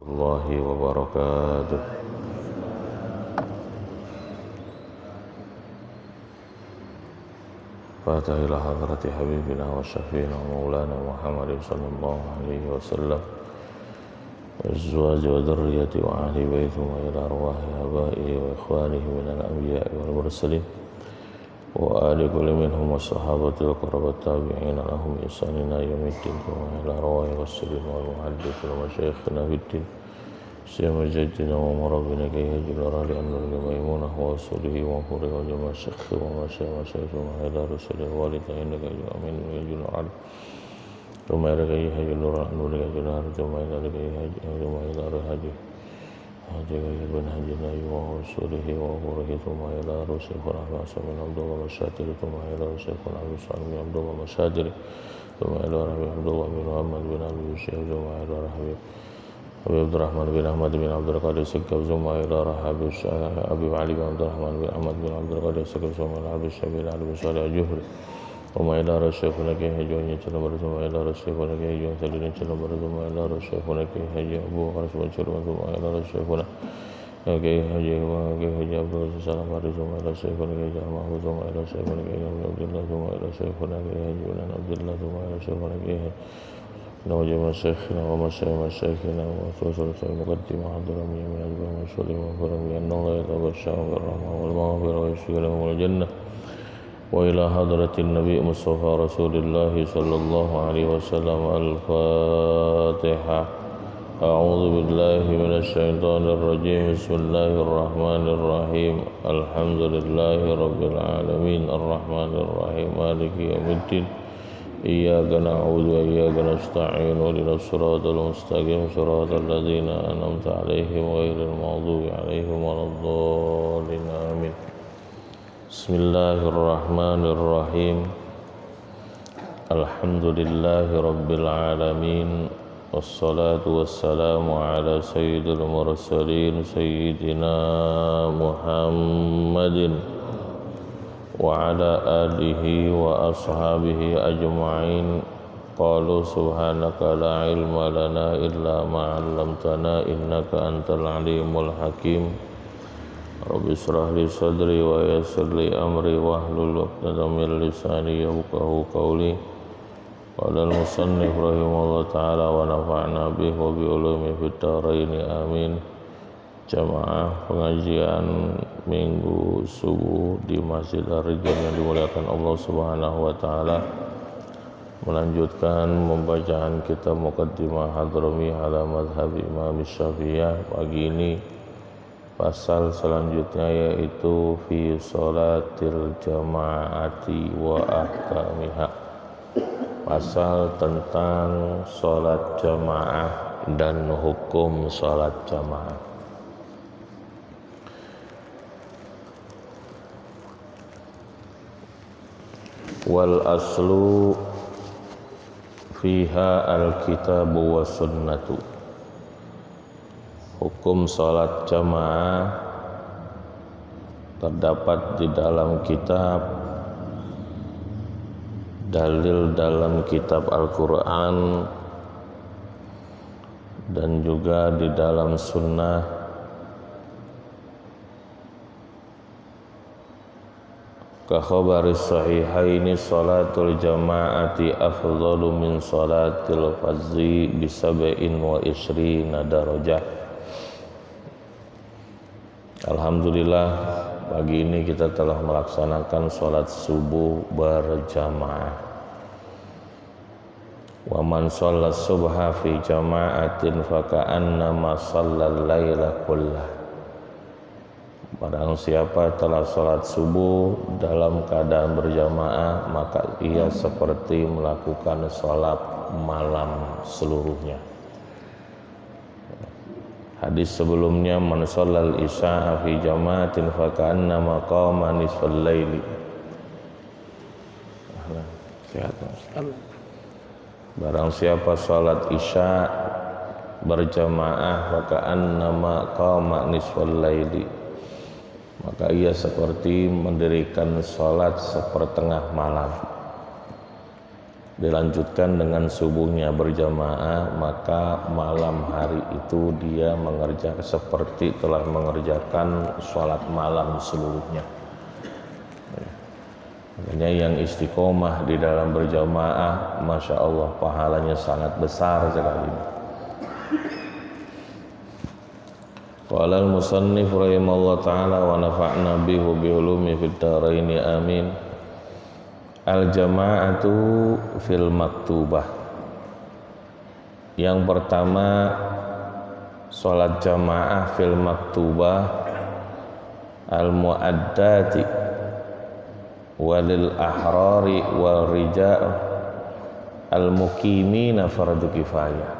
Warahmatullahi wabarakatuh. Fatiha ila hadrati habibina wa syafiina wa maulana Muhammadin sallallahu alaihi wasallam wa azwaji wa dhurriyyati wa ahli baiti wa ila arwahi abai wa ikhwanihi minal anbiya'i wal mursalin wa ali kulli minhum wa sahabati wa qarabat tabi'ina lahum ihsanina yaumiddin wa ila arwahi wassalin wal muhaddith wa masyayikhina fiddin سيما جدنا ومربنا كي يجل رالي أن الميمونة ورسوله وفوره وجمع الشيخ وما شاء وما إلى رسوله والدين كي يجل أمين ويجل رالي ثم إلى كي يجل رالي يجل رالي ثم إلى كي يجل رالي حاجة كي يبن حجنا ورسوله وفوره ثم إلى رسوله ورحمة من عبد الله مشاتر ثم إلى رسوله ورحمة من عبد الله مشاتر ثم إلى رحمة عبد الله بن محمد بن أبي الشيخ ثم إلى رحمة أبي عبد الرحمن بن أحمد بن عبد القادر السكب ثم إلى رحاب أبي علي بن عبد الرحمن بن أحمد بن عبد القادر السكب ثم إلى أبي الشبيل علي بن صالح الجهري ثم إلى رشيخنا كي هجون يتنبر ثم إلى رشيخنا كي هجون سليل يتنبر ثم إلى رشيخنا كي هجون أبو خرس بن شرم ثم إلى رشيخنا كي هجون عبد الرحمن سلام عليه ثم إلى رشيخنا كي هجون محمود ثم إلى رشيخنا كي هجون عبد الله ثم إلى رشيخنا كي هجون عبد الله ثم إلى رشيخنا كي هجون نوجه مشايخنا ومشايخنا وتوصل المقدمة عبد الرحمن من أجبه مسؤولين وفرم بأن الله يتبشرهم بالرحمة والمغفرة ويشفي لهم الجنة وإلى حضرة النبي مصطفى رسول الله صلى الله عليه وسلم الفاتحة أعوذ بالله من الشيطان الرجيم بسم الله الرحمن الرحيم الحمد لله رب العالمين الرحمن الرحيم مالك يوم الدين إياك نعبد وإياك نستعين اهدنا الصراط المستقيم صراط الذين أنعمت عليهم غير المغضوب عليهم ولا الضالين آمين بسم الله الرحمن الرحيم الحمد لله رب العالمين والصلاة والسلام على سيد المرسلين سيدنا محمد وعلى آله وأصحابه أجمعين قالوا سبحانك لا علم لنا إلا ما علمتنا إنك أنت العليم الحكيم رب اشرح لي صدري ويسر لي أمري واحلل عقدة من لساني يفقهوا قولي قال المصنف رحمه الله تعالى ونفعنا به وبعلومه في الدارين آمين. Jamaah pengajian minggu subuh di Masjid Ar-Ridwan yang dimuliakan Allah Subhanahu wa taala, melanjutkan pembacaan kitab Muqaddimah Hadhrami ala Madhhab Imam Syafi'iyah. Pagi ini pasal selanjutnya yaitu fi sholatil jama'ati wa ahkamiha, pasal tentang sholat jamaah dan hukum sholat jamaah. Wal aslu fiha al-kitabu wa sunnatu. Hukum salat jamaah terdapat di dalam kitab, dalil dalam kitab Al-Quran dan juga di dalam sunnah. Ka khabaris sahihaini salatul jama'ati afdalu min salatil fardhi bi 27 darajah. Alhamdulillah, pagi ini kita telah melaksanakan salat subuh berjamaah. Wa man shalla subha fi jama'atin fa ka'annama shallal laila kullah. Barang siapa telah sholat subuh dalam keadaan berjamaah, maka ia seperti melakukan sholat malam seluruhnya. Hadis sebelumnya, man shallal isya'a fi jama'atin fa ka'annama qama nisfal laili. Sehat, Mas. Barang siapa sholat isya berjamaah, fa ka'annama qama nisfal laili, maka ia seperti mendirikan sholat sepertengah malam. dilanjutkan dengan subuhnya berjamaah, maka malam hari itu dia mengerjakan seperti telah mengerjakan sholat malam seluruhnya. Makanya yang istiqomah di dalam berjamaah, Masya Allah pahalanya sangat besar sekali. Qala al-musannif rahimahullah ta'ala wa nafa'na bihi bi ulumi fid dharain amin. Al-jama'atu fil maktubah. Yang pertama, sholat jamaah fil maktubah al-mu'addati walil ahrari wal rijal al-muqimina fardu kifayah.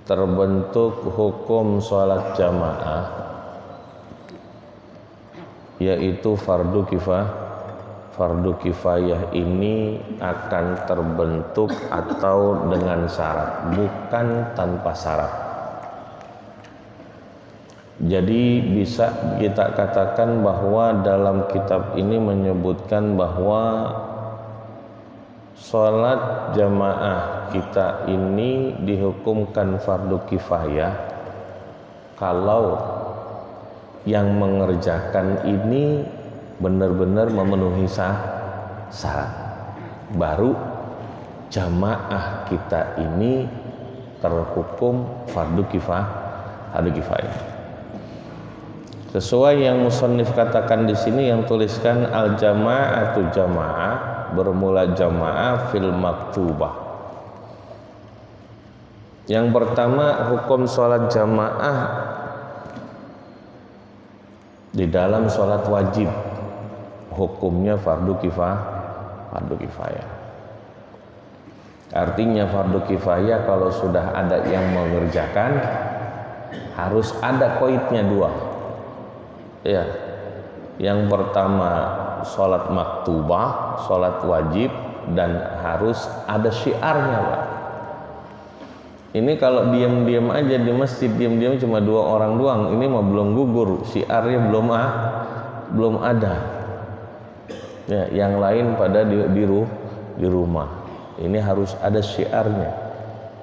Terbentuk hukum sholat jamaah yaitu fardu kifayah. Fardu kifayah ini akan terbentuk atau dengan syarat, bukan tanpa syarat. Jadi bisa kita katakan bahwa dalam kitab ini menyebutkan bahwa sholat jamaah kita ini dihukumkan fardu kifayah kalau yang mengerjakan ini benar-benar memenuhi syarat, baru jamaah kita ini terhukum fardu kifayah. Sesuai yang musannif katakan di sini, yang tuliskan al-jama'atu jamaah, bermula jamaah fil maktubah. Yang pertama, hukum sholat jamaah di dalam sholat wajib, hukumnya fardu kifayah. Artinya fardu kifayah kalau sudah ada yang mengerjakan, harus ada koidnya dua. Ya, yang pertama sholat maktubah, sholat wajib, dan harus ada syiarnya, Pak. Ini kalau diam-diam aja di masjid, diam-diam cuma 2 orang doang, ini mah belum gugur, syiarnya belum ada. Ya, yang lain pada di rumah. Ini harus ada syiarnya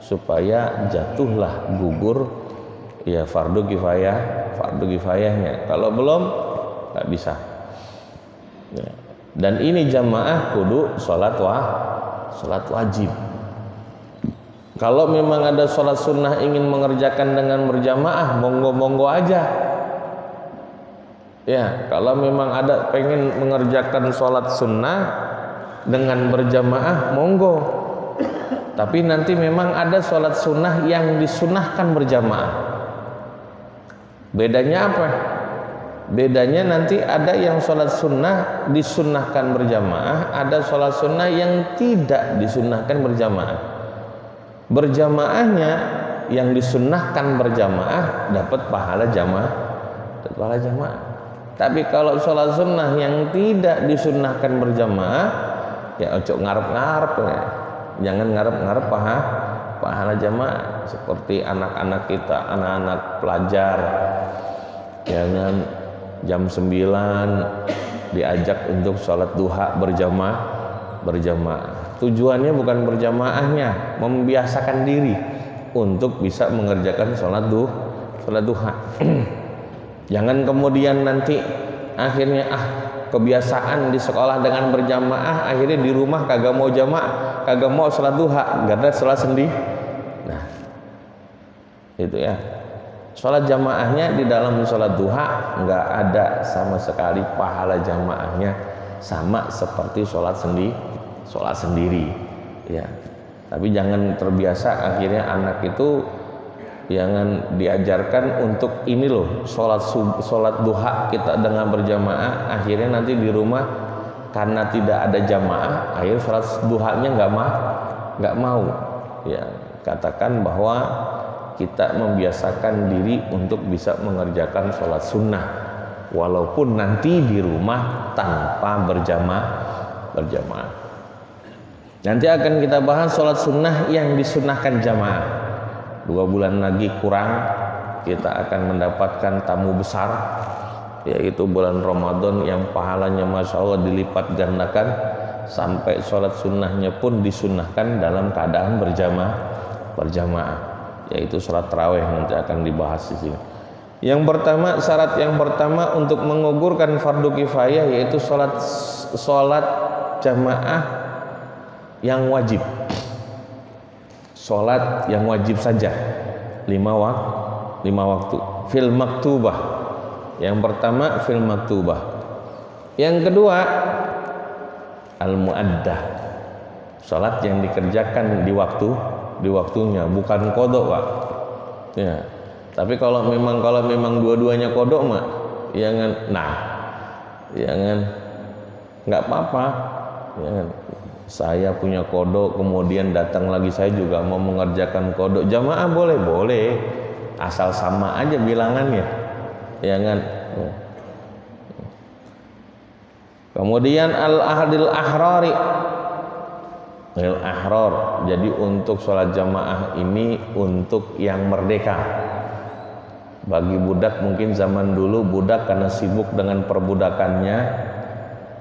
supaya jatuhlah gugur ya fardu kifayahnya. Kalau belum nggak bisa. Ya. Dan ini jamaah kudu sholat wajib. Kalau memang ada sholat sunnah ingin mengerjakan dengan berjamaah, monggo aja. Ya, kalau memang ada pengen mengerjakan sholat sunnah dengan berjamaah, monggo. Tapi nanti memang ada sholat sunnah yang disunnahkan berjamaah. Bedanya apa? Bedanya nanti ada yang sholat sunnah disunnahkan berjamaah, ada sholat sunnah yang tidak disunnahkan berjamaah. Berjamaahnya yang disunnahkan berjamaah dapat pahala jamaah. Tapi kalau sholat sunnah yang tidak disunnahkan berjamaah, ya ojo ngarep-ngarep ya. Jangan ngarep-ngarep pahala jamaah. Seperti anak-anak kita, anak-anak pelajar, jangan jam 9 diajak untuk sholat duha berjamaah. Tujuannya bukan berjamaahnya, membiasakan diri untuk bisa mengerjakan sholat duha. Jangan kemudian nanti akhirnya kebiasaan di sekolah dengan berjamaah, akhirnya di rumah kagak mau jamaah, kagak mau sholat duha, gak ada sholat sendiri. Nah, itu ya. Sholat jamaahnya di dalam sholat duha nggak ada sama sekali pahala jamaahnya, sama seperti sholat sendiri. Ya. Tapi jangan terbiasa akhirnya anak itu jangan diajarkan untuk ini loh, sholat duha kita dengan berjamaah, akhirnya nanti di rumah karena tidak ada jamaah, akhirnya sholat duhanya nggak mau. Ya, katakan bahwa kita membiasakan diri untuk bisa mengerjakan sholat sunnah, walaupun nanti di rumah tanpa berjamaah. Nanti akan kita bahas sholat sunnah yang disunnahkan jamaah. 2 bulan lagi kurang kita akan mendapatkan tamu besar, yaitu bulan Ramadan yang pahalanya Masya Allah dilipat gandakan sampai sholat sunnahnya pun disunnahkan dalam keadaan berjamaah, yaitu sholat tarawih, nanti akan dibahas di sini. Yang pertama, syarat yang pertama untuk menggugurkan fardu kifayah yaitu sholat jamaah yang wajib, sholat yang wajib saja, 5 waktu fil maktubah. Yang pertama fil maktubah. Yang kedua al-muaddah, sholat yang dikerjakan di waktunya, bukan kodok, Pak. Ya. Tapi kalau memang dua-duanya kodok mah, jangan, nggak apa-apa. Jangan. Saya punya kodok, kemudian datang lagi saya juga mau mengerjakan kodok jamaah, boleh, asal sama aja bilangannya, jangan. Kemudian al-ahdil ahrari, al-ahrar. Jadi untuk sholat jamaah ini untuk yang merdeka. Bagi budak mungkin zaman dulu budak karena sibuk dengan perbudakannya,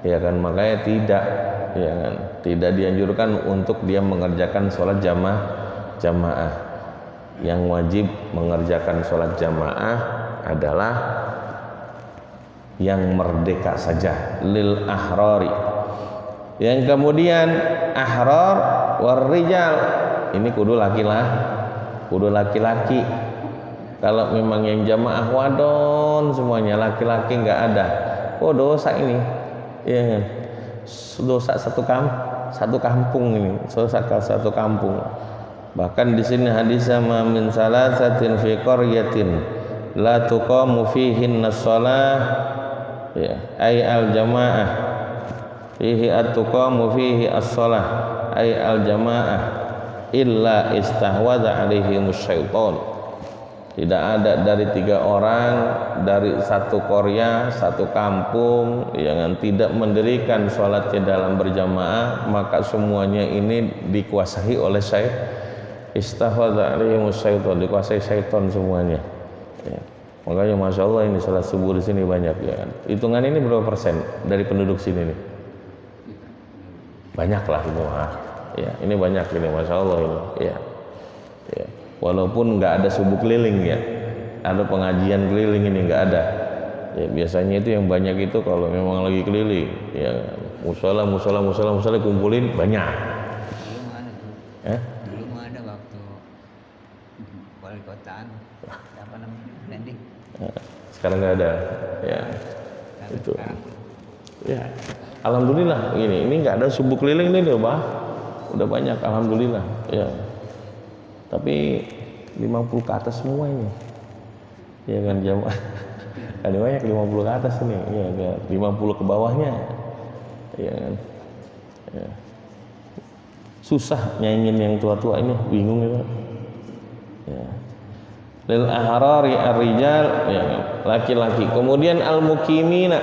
ya kan, makanya tidak dianjurkan untuk dia mengerjakan sholat jamaah. Yang wajib mengerjakan sholat jamaah adalah yang merdeka saja, lil ahrari. Yang kemudian ahrar war rijal, ini kudu laki-laki. Kalau memang yang jamaah wadon semuanya laki-laki nggak ada, dosa ini, ya, dosa satu kampung ini, dosa satu kampung. Bahkan di sini hadis sama min salasatin fi qaryatin la tuqamu fihinna shalah, ya, ay al jamaah fihi at-tuqamu fihi as-shalah ay al jamaah illa istahwadha alaihimus syaitan. Tidak ada dari 3 orang dari satu qarya, satu kampung yang tidak mendirikan sholatnya dalam berjamaah, maka semuanya ini dikuasai oleh istahwadha alaihimus syaitan, dikuasai syaitan semuanya. Ya. Makanya masya Allah ini sholat subuh di sini banyak, ya kan. Hitungan ini berapa persen dari penduduk sini nih? Banyak lah ini, ya, ini banyak ini, masya Allah ini, ya. Walaupun nggak ada subuh keliling, ya, ada pengajian keliling ini nggak ada. Ya, biasanya itu yang banyak itu kalau memang lagi keliling, ya, musola kumpulin banyak. Dulu mah ada waktu wali kotaan, apa namanya, landing. Sekarang nggak ada, ya. Itu, ya. Alhamdulillah ini nggak ada subuh keliling nih, udah banyak, alhamdulillah, ya. Tapi 50 ke atas semua ini, ya kan, jamaah. Ada banyak 50 ke atas ini, ya, 50 ke bawahnya, ya kan. Ya. Susah nyanyiin yang tua-tua ini, bingung ya, ya. Lil ahrari ar-rijal, ya, laki-laki. Kemudian al-mukimin,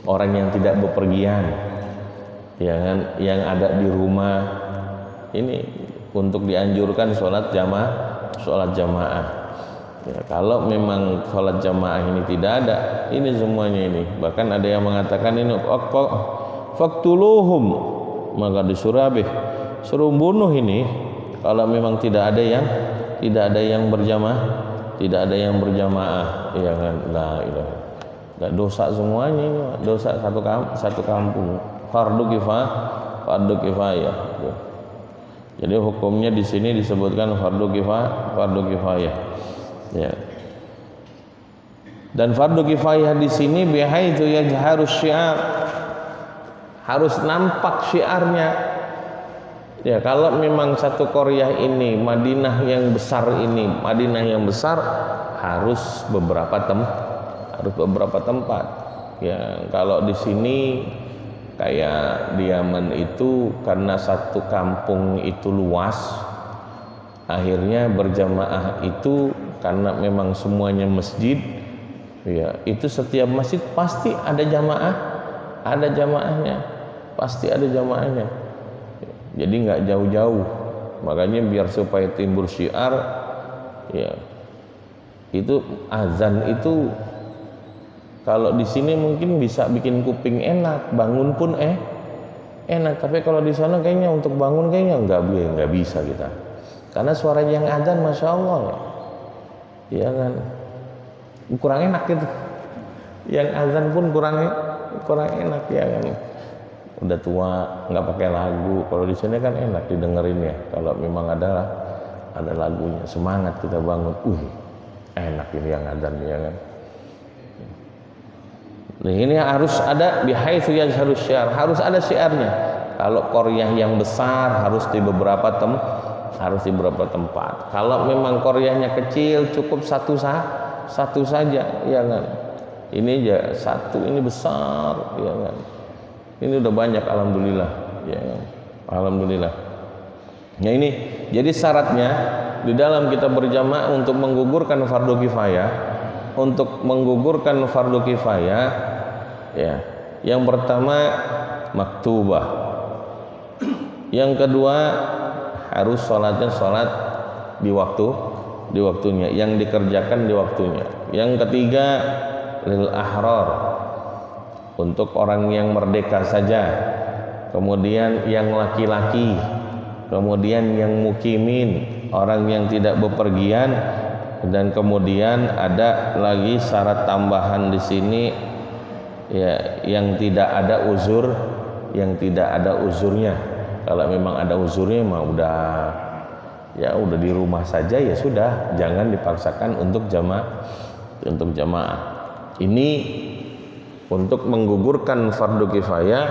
orang yang tidak bepergian, ya kan, yang ada di rumah. Ini untuk dianjurkan sholat jamaah. Ya, kalau memang sholat jamaah ini tidak ada, ini semuanya ini. Bahkan ada yang mengatakan ini faktuluhum, maka disuruh suruh bunuh ini. Kalau memang tidak ada yang berjamaah, ya kan, la ilaha. Dosa semuanya ini, dosa satu kampung. Fardu kifayah. Jadi hukumnya di sini disebutkan fardu kifayah. Ya. Dan fardu kifayah di sini bihaitsu yajharu syiar, harus nampak syiarnya. Ya, kalau memang satu qaryah ini, Madinah yang besar harus beberapa tempat. Ya, kalau di sini kayak di Yaman itu karena satu kampung itu luas, akhirnya berjamaah itu karena memang semuanya masjid, ya, itu setiap masjid pasti ada jamaahnya, jadi nggak jauh-jauh. Makanya biar supaya timbul syiar, ya, itu azan itu Kalau di sini mungkin bisa bikin kuping enak, bangun pun enak. Tapi kalau di sana kayaknya untuk bangun kayaknya nggak bisa kita. Karena suara yang adzan, masya Allah, ya kan, kurang enak gitu. Yang azan pun kurang enak, ya kan. Udah tua nggak pakai lagu. Kalau di sini kan enak didengerin ya. Kalau memang ada lagunya, semangat kita bangun. Enak ini yang adzan, ya kan. Nah, ini harus ada bihaitsu yazharus syiar, harus ada syiarnya. Kalau qaryah yang besar harus di beberapa tempat. Kalau memang qaryahnya kecil cukup satu saja, ya kan. Ini aja satu, ini besar, ya kan. Ini udah banyak, alhamdulillah, ya kan. Alhamdulillah. Nah ini jadi syaratnya di dalam kita berjamaah untuk menggugurkan fardu kifayah. Untuk menggugurkan fardu kifayah, ya, yang pertama maktubah, yang kedua harus sholatnya sholat di waktunya, yang dikerjakan di waktunya, yang ketiga lil ahrar, untuk orang yang merdeka saja, kemudian yang laki-laki, kemudian yang mukimin, orang yang tidak bepergian. Dan kemudian ada lagi syarat tambahan di sini, ya, yang tidak ada uzurnya. Kalau memang ada uzurnya mah udah di rumah saja, ya sudah, jangan dipaksakan untuk jamaah. Ini untuk menggugurkan fardu kifayah,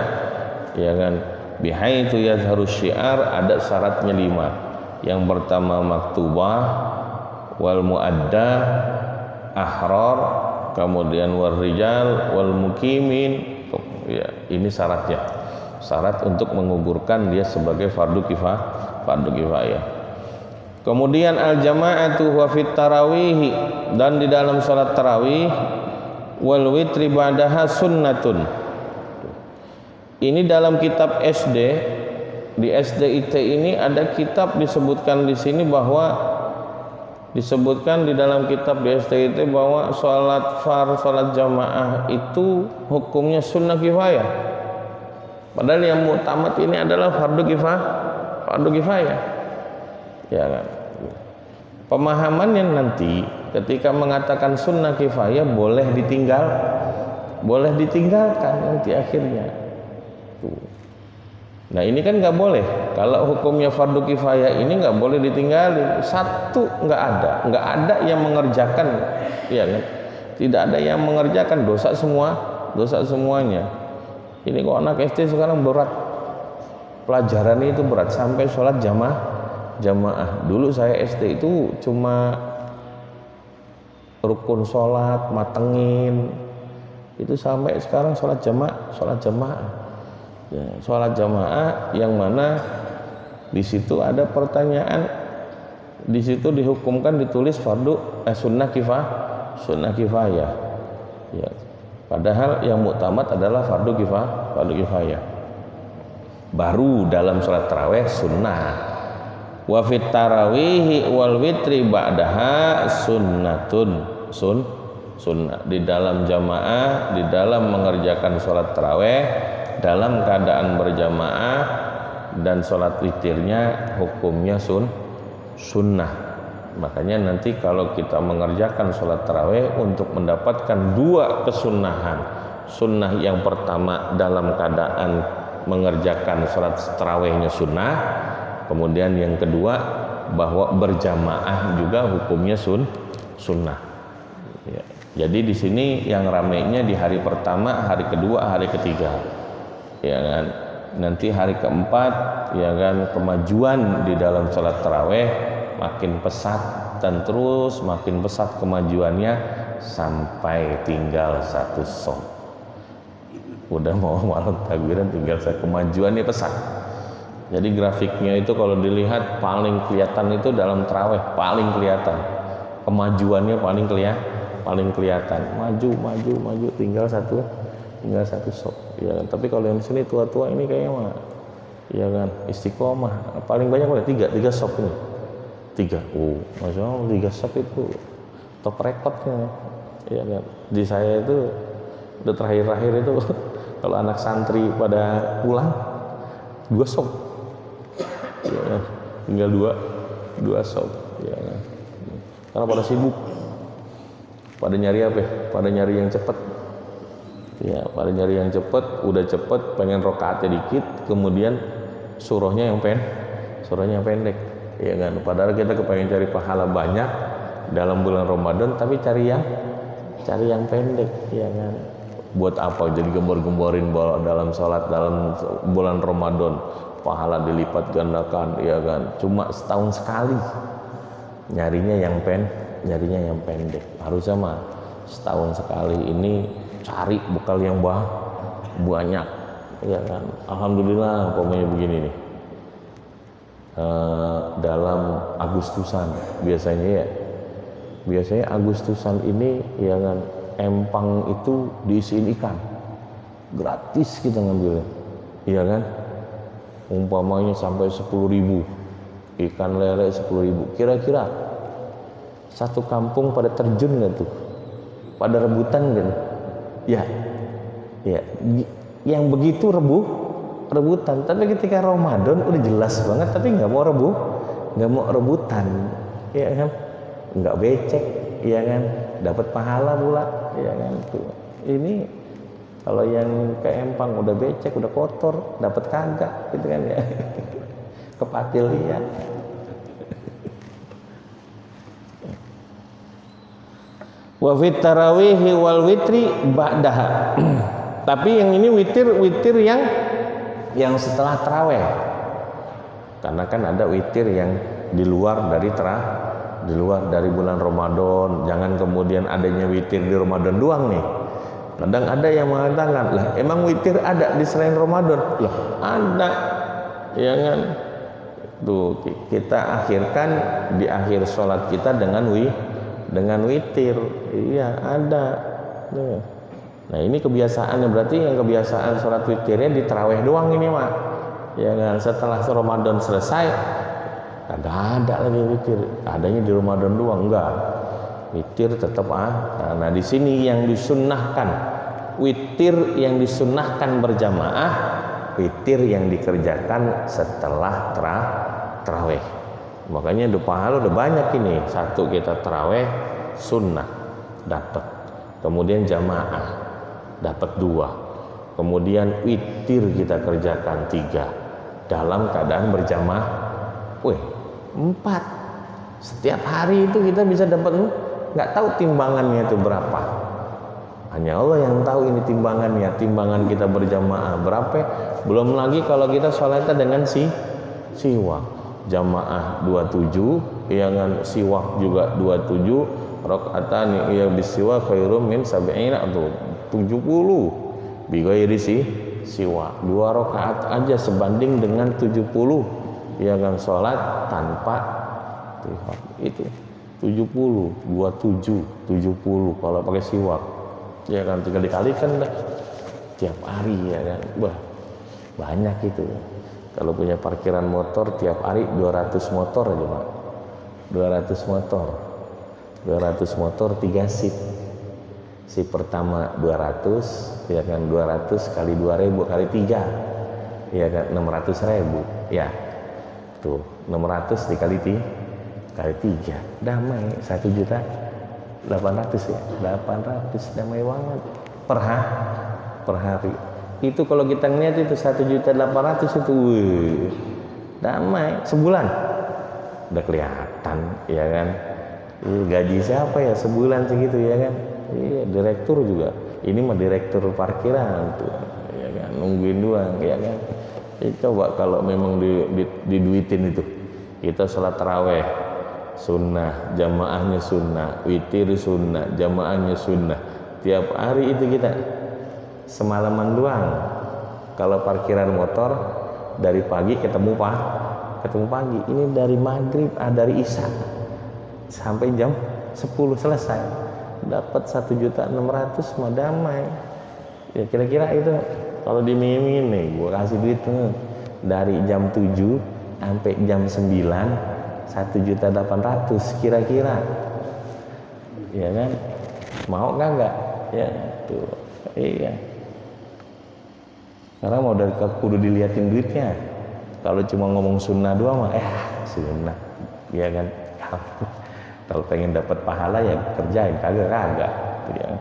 ya kan, bihaitsu yazharus syiar, ada syaratnya 5. Yang pertama maktubah, wal muadda, ahrar, kemudian wal rijal, wal mukimin, ya, ini syaratnya, syarat untuk menggugurkan dia sebagai fardu kifayah. Kemudian al jama'atu wa fit tarawih, dan di dalam salat tarawih, wal witri ba'daha sunnatun. Ini dalam kitab SD, di SDIT ini ada kitab disebutkan di sini bahwa disebutkan di dalam kitab di SDIT bahwa sholat jamaah itu hukumnya sunnah kifayah. Padahal yang mu'tamad ini adalah fardu kifayah. Ya kan? Pemahamannya nanti ketika mengatakan sunnah kifayah boleh ditinggalkan nanti akhirnya. Tuh. Nah ini kan nggak boleh. Kalau hukumnya fardu kifayah ini nggak boleh ditinggalin. Satu nggak ada yang mengerjakan, ya kan? Tidak ada yang mengerjakan, dosa semuanya. Ini kok anak SD sekarang berat, pelajaran itu berat sampai sholat jamaah. Dulu saya SD itu cuma rukun sholat, matengin, itu sampai sekarang sholat jamaah. Ya, sholat jamaah yang mana di situ ada pertanyaan, di situ dihukumkan ditulis fardu sunnah kifayah. Ya, padahal yang mu'tamad adalah fardu kifayah. Baru dalam sholat tarawih sunnah. Wa fit tarawih wal witri ba'daha sunnatun. Sunnah di dalam jamaah, di dalam mengerjakan sholat tarawih, dalam keadaan berjamaah dan sholat witirnya hukumnya sunnah. Makanya nanti kalau kita mengerjakan sholat tarawih untuk mendapatkan 2 kesunnahan, sunnah yang pertama dalam keadaan mengerjakan sholat tarawihnya sunnah, kemudian yang kedua bahwa berjamaah juga hukumnya sunnah. Ya. Jadi di sini yang ramainya di hari pertama, hari kedua, hari ketiga. Ya kan, nanti hari keempat, ya kan, kemajuan di dalam sholat tarawih makin pesat dan terus makin pesat kemajuannya sampai tinggal 1 shaf. Udah mau malam takbiran tinggal kemajuannya pesat. Jadi grafiknya itu kalau dilihat paling kelihatan itu dalam tarawih, paling kelihatan kemajuannya, paling kelihatan maju tinggal satu shaf. Ya, tapi kalau yang di sini tua-tua ini kayaknya mah, ya kan, istiqomah. Paling banyak udah 3 shaf ini. 3. Masya Allah, 3 shaf itu top rekodnya. Ya kan. Di saya itu udah terakhir itu kalau anak santri pada pulang 2 sop ya kan? Tinggal dua sop ya kan? Karena pada sibuk, pada nyari apa ya? Pada nyari yang cepet ya, pada nyari yang cepet, udah cepet pengen rokaatnya dikit, kemudian surahnya yang pendek ya kan? Padahal kita kepengen cari pahala banyak dalam bulan Ramadan, tapi cari yang pendek ya kan? Buat apa jadi gembor-gemborin dalam sholat dalam bulan Ramadan, pahala dilipat gandakan ya kan? Cuma setahun sekali nyarinya yang pendek. Harusnya mah setahun sekali ini cari bekal yang banyak ya kan? Alhamdulillah pokoknya begini nih, dalam Agustusan biasanya Agustusan ini ya kan, empang itu diisiin ikan gratis, kita ngambilnya iya kan, umpamanya sampai 10.000 ikan lele 10.000. Kira-kira satu kampung pada terjun nggak tuh, pada rebutan kan ya yang begitu rebutan. Tapi ketika Ramadan udah jelas banget, tapi nggak mau rebutan ya kan, nggak becek ya kan, dapat pahala pula ya kan. Tuh ini kalau yang ke empang udah becek, udah kotor, dapat kagak gitu kan ya. Kepatil ya. Wa fit tarawih wal witri ba'daha. Tapi yang ini witir yang setelah tarawih. Karena kan ada witir yang di luar dari bulan Ramadan. Jangan kemudian adanya witir di Ramadan doang nih. Kadang ada yang mengatakan, lah emang witir ada di selain Ramadan? Lah ada, ya kan? Tuh kita akhirkan di akhir sholat kita dengan witir. Iya ada. Nah ini kebiasaannya, berarti yang kebiasaan sholat witirnya di tarawih doang ini mak. Ya kan? Setelah Ramadan selesai, kagak ada lagi witir. Adanya di Ramadan doang, enggak. Witir tetap Nah di sini yang disunnahkan, witir yang disunnahkan berjamaah, witir yang dikerjakan setelah tarawih. Makanya pahala udah banyak ini. Satu, kita tarawih sunnah dapat, kemudian jamaah dapat 2, kemudian witir kita kerjakan 3 dalam keadaan berjamaah. 4 setiap hari itu kita bisa dapat. Nggak tahu timbangannya itu berapa, hanya Allah yang tahu ini timbangannya. Timbangan kita berjamaah berapa, belum lagi kalau kita sholatnya dengan siwak, jamaah 27 ya kan, siwak juga 27, rakaatan ya bisiwak khairum min sab'ina atau 70 bighairi siwak. 2 rakaat aja sebanding dengan 70 ya kan, sholat tanpa siwak itu 27 kalau pakai siwak ya kan, tinggal dikalikan dah tiap hari ya kan. Wah banyak itu. Kalau punya parkiran motor tiap hari 200 motor aja Pak, 200 motor 3 sip pertama 200 ya kan, 200 kali 2.000 kali 3 ya kan, 600.000 ya tuh, 600 dikali 3 damai 1.800.000 ya, 800 damai banget per hari. Itu kalau kita ngeliat itu 1.800.000 itu damai sebulan udah kelihatan ya kan. Gaji siapa ya sebulan segitu ya kan. Iya, direktur juga. Ini mah direktur parkiran tuh ya kan, nungguin doang ya kan. Coba kalau memang diduitin itu, kita sholat taraweh sunnah, jamaahnya sunnah, witir sunnah, jamaahnya sunnah, tiap hari itu kita semalaman doang. Kalau parkiran motor dari pagi ketemu pagi, ini dari maghrib dari isya sampai jam 10 selesai, dapat 1.600.000 mah damai ya. Kira-kira itu kalau dimimin nih, gua kasih duit tuh dari jam 7 sampai jam 9 1.800.000 kira-kira ya kan, mau kagak ya tuh. Iya. Karena mau dari kudu diliatin duitnya. Kalau cuma ngomong sunnah doang mah, sunnah, iya kan. Kalau pengen dapat pahala ya kerjain, kagak. Ya.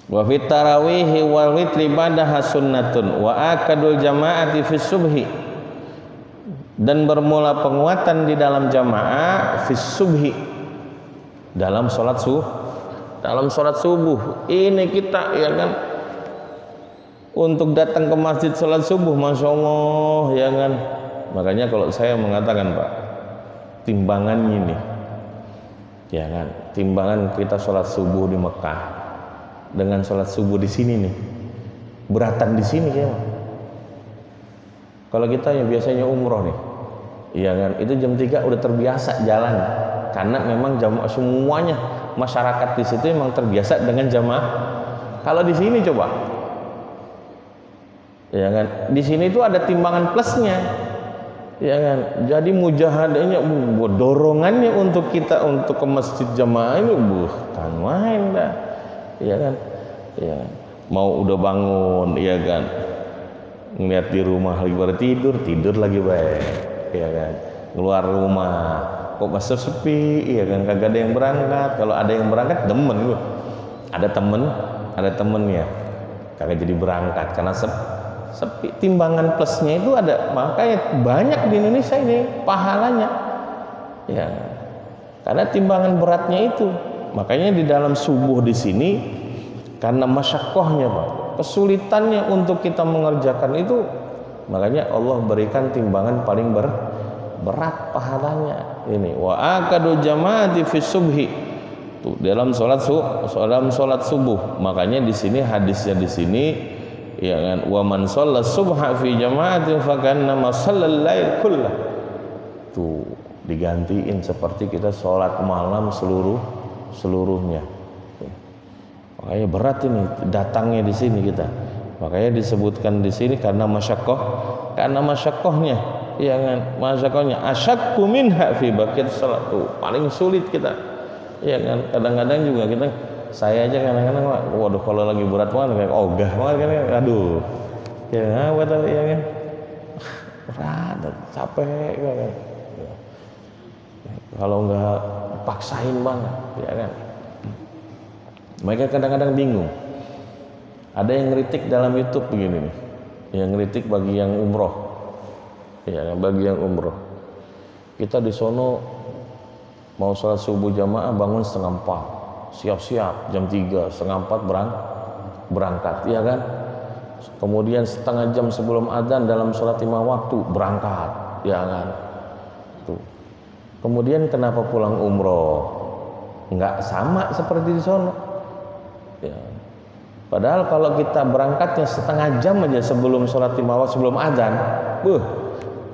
Wa fit tarawih wal witri ba'daha sunnatun wa akadul jama'ati fi subhi. Dan bermula penguatan di dalam jamaah fi subhi, dalam sholat subuh. Ini kita ya kan untuk datang ke masjid sholat subuh, masya Allah ya kan. Makanya kalau saya mengatakan Pak, timbangan ini ya kan, timbangan kita sholat subuh di Mekah dengan sholat subuh di sini nih, beratan di sini kayaknya. Kalau kita yang biasanya umroh nih, iya kan, itu jam 3 udah terbiasa jalan, karena memang jamaah semuanya masyarakat di situ memang terbiasa dengan jamaah. Kalau di sini coba, ya kan, di sini itu ada timbangan plusnya, ya kan. Jadi mujahadahnya, dorongannya untuk kita untuk ke masjid jamaah ini bukan main dah, ya kan. Ya, mau udah bangun, ya kan, ngeliat di rumah lagi pada tidur lagi baik, ya kan. Keluar rumah kok masih sepi, ya kan, kagak ada yang berangkat. Kalau ada yang berangkat demen gue, ada temennya kagak jadi berangkat karena sepi. Timbangan plusnya itu ada, makanya banyak di Indonesia ini pahalanya, ya, karena timbangan beratnya itu. Makanya di dalam subuh di sini, karena masyakohnya Pak, kesulitannya untuk kita mengerjakan itu, makanya Allah berikan timbangan paling berat pahalanya. Ini wa akadu jamaati fi subhi, tuh dalam sholat subuh. Makanya di sini hadisnya di sini, ya kan, wa man shalla subha fi jamaatin fa kannama shallal lail kullah. Tuh digantiin seperti kita sholat malam seluruhnya. Makanya berat ini datangnya di sini kita. Makanya disebutkan di sini karena masyakohnya, ya kan, masyakohnya asyakku minha fi baqiyat salat, tuh paling sulit kita, ya kan. Kadang-kadang juga kita, saya aja kadang-kadang, waduh kalau lagi berat banget kayak ogah banget kan, aduh, ya apa tadi ya kan, berat, capek kan. Kalau nggak paksain banget, ya kan. Mereka kadang-kadang bingung. Ada yang ngeritik dalam YouTube begini nih, yang ngeritik bagi yang umroh, ya, bagi yang umroh. Kita di sono mau sholat subuh jamaah bangun 3:30, siap-siap jam 3, 3:30 berangkat, ya kan. Kemudian setengah jam sebelum adzan dalam sholat 5 waktu berangkat, ya kan. Tuh. Kemudian kenapa pulang umroh nggak sama seperti di sono? Ya. Padahal kalau kita berangkatnya setengah jam aja sebelum sholat 5 waktu sebelum adzan,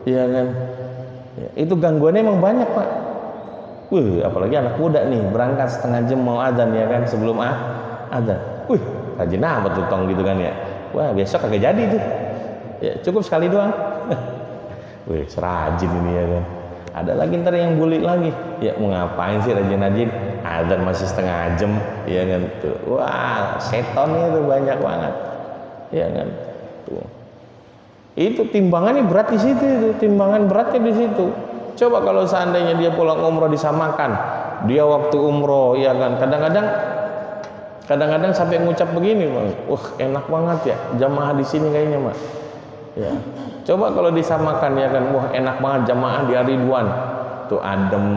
ya kan, ya, itu gangguannya emang banyak Pak. Apalagi anak muda nih berangkat setengah jam mau adzan, ya kan, sebelum adzan. Rajin amat tuh tong gitu kan ya. Wah, besok kagak jadi tuh. Ya, cukup sekali doang. Serajin ini, ya kan. Ada lagi ntar yang bully lagi, ya mau ngapain sih rajin-rajin, adzan masih setengah jam, ya kan. Tuh, wah, setonnya tuh banyak banget, ya kan. Tuh, itu timbangannya berat di situ, itu timbangan beratnya di situ. Coba kalau seandainya dia pulang umroh disamakan, dia waktu umroh, ya kan, kadang-kadang sampai ngucap begini, enak banget ya jamaah di sini kayaknya Mak. Ya, coba kalau disamakan, ya kan, enak banget jamaah di Ridwan, tuh adem,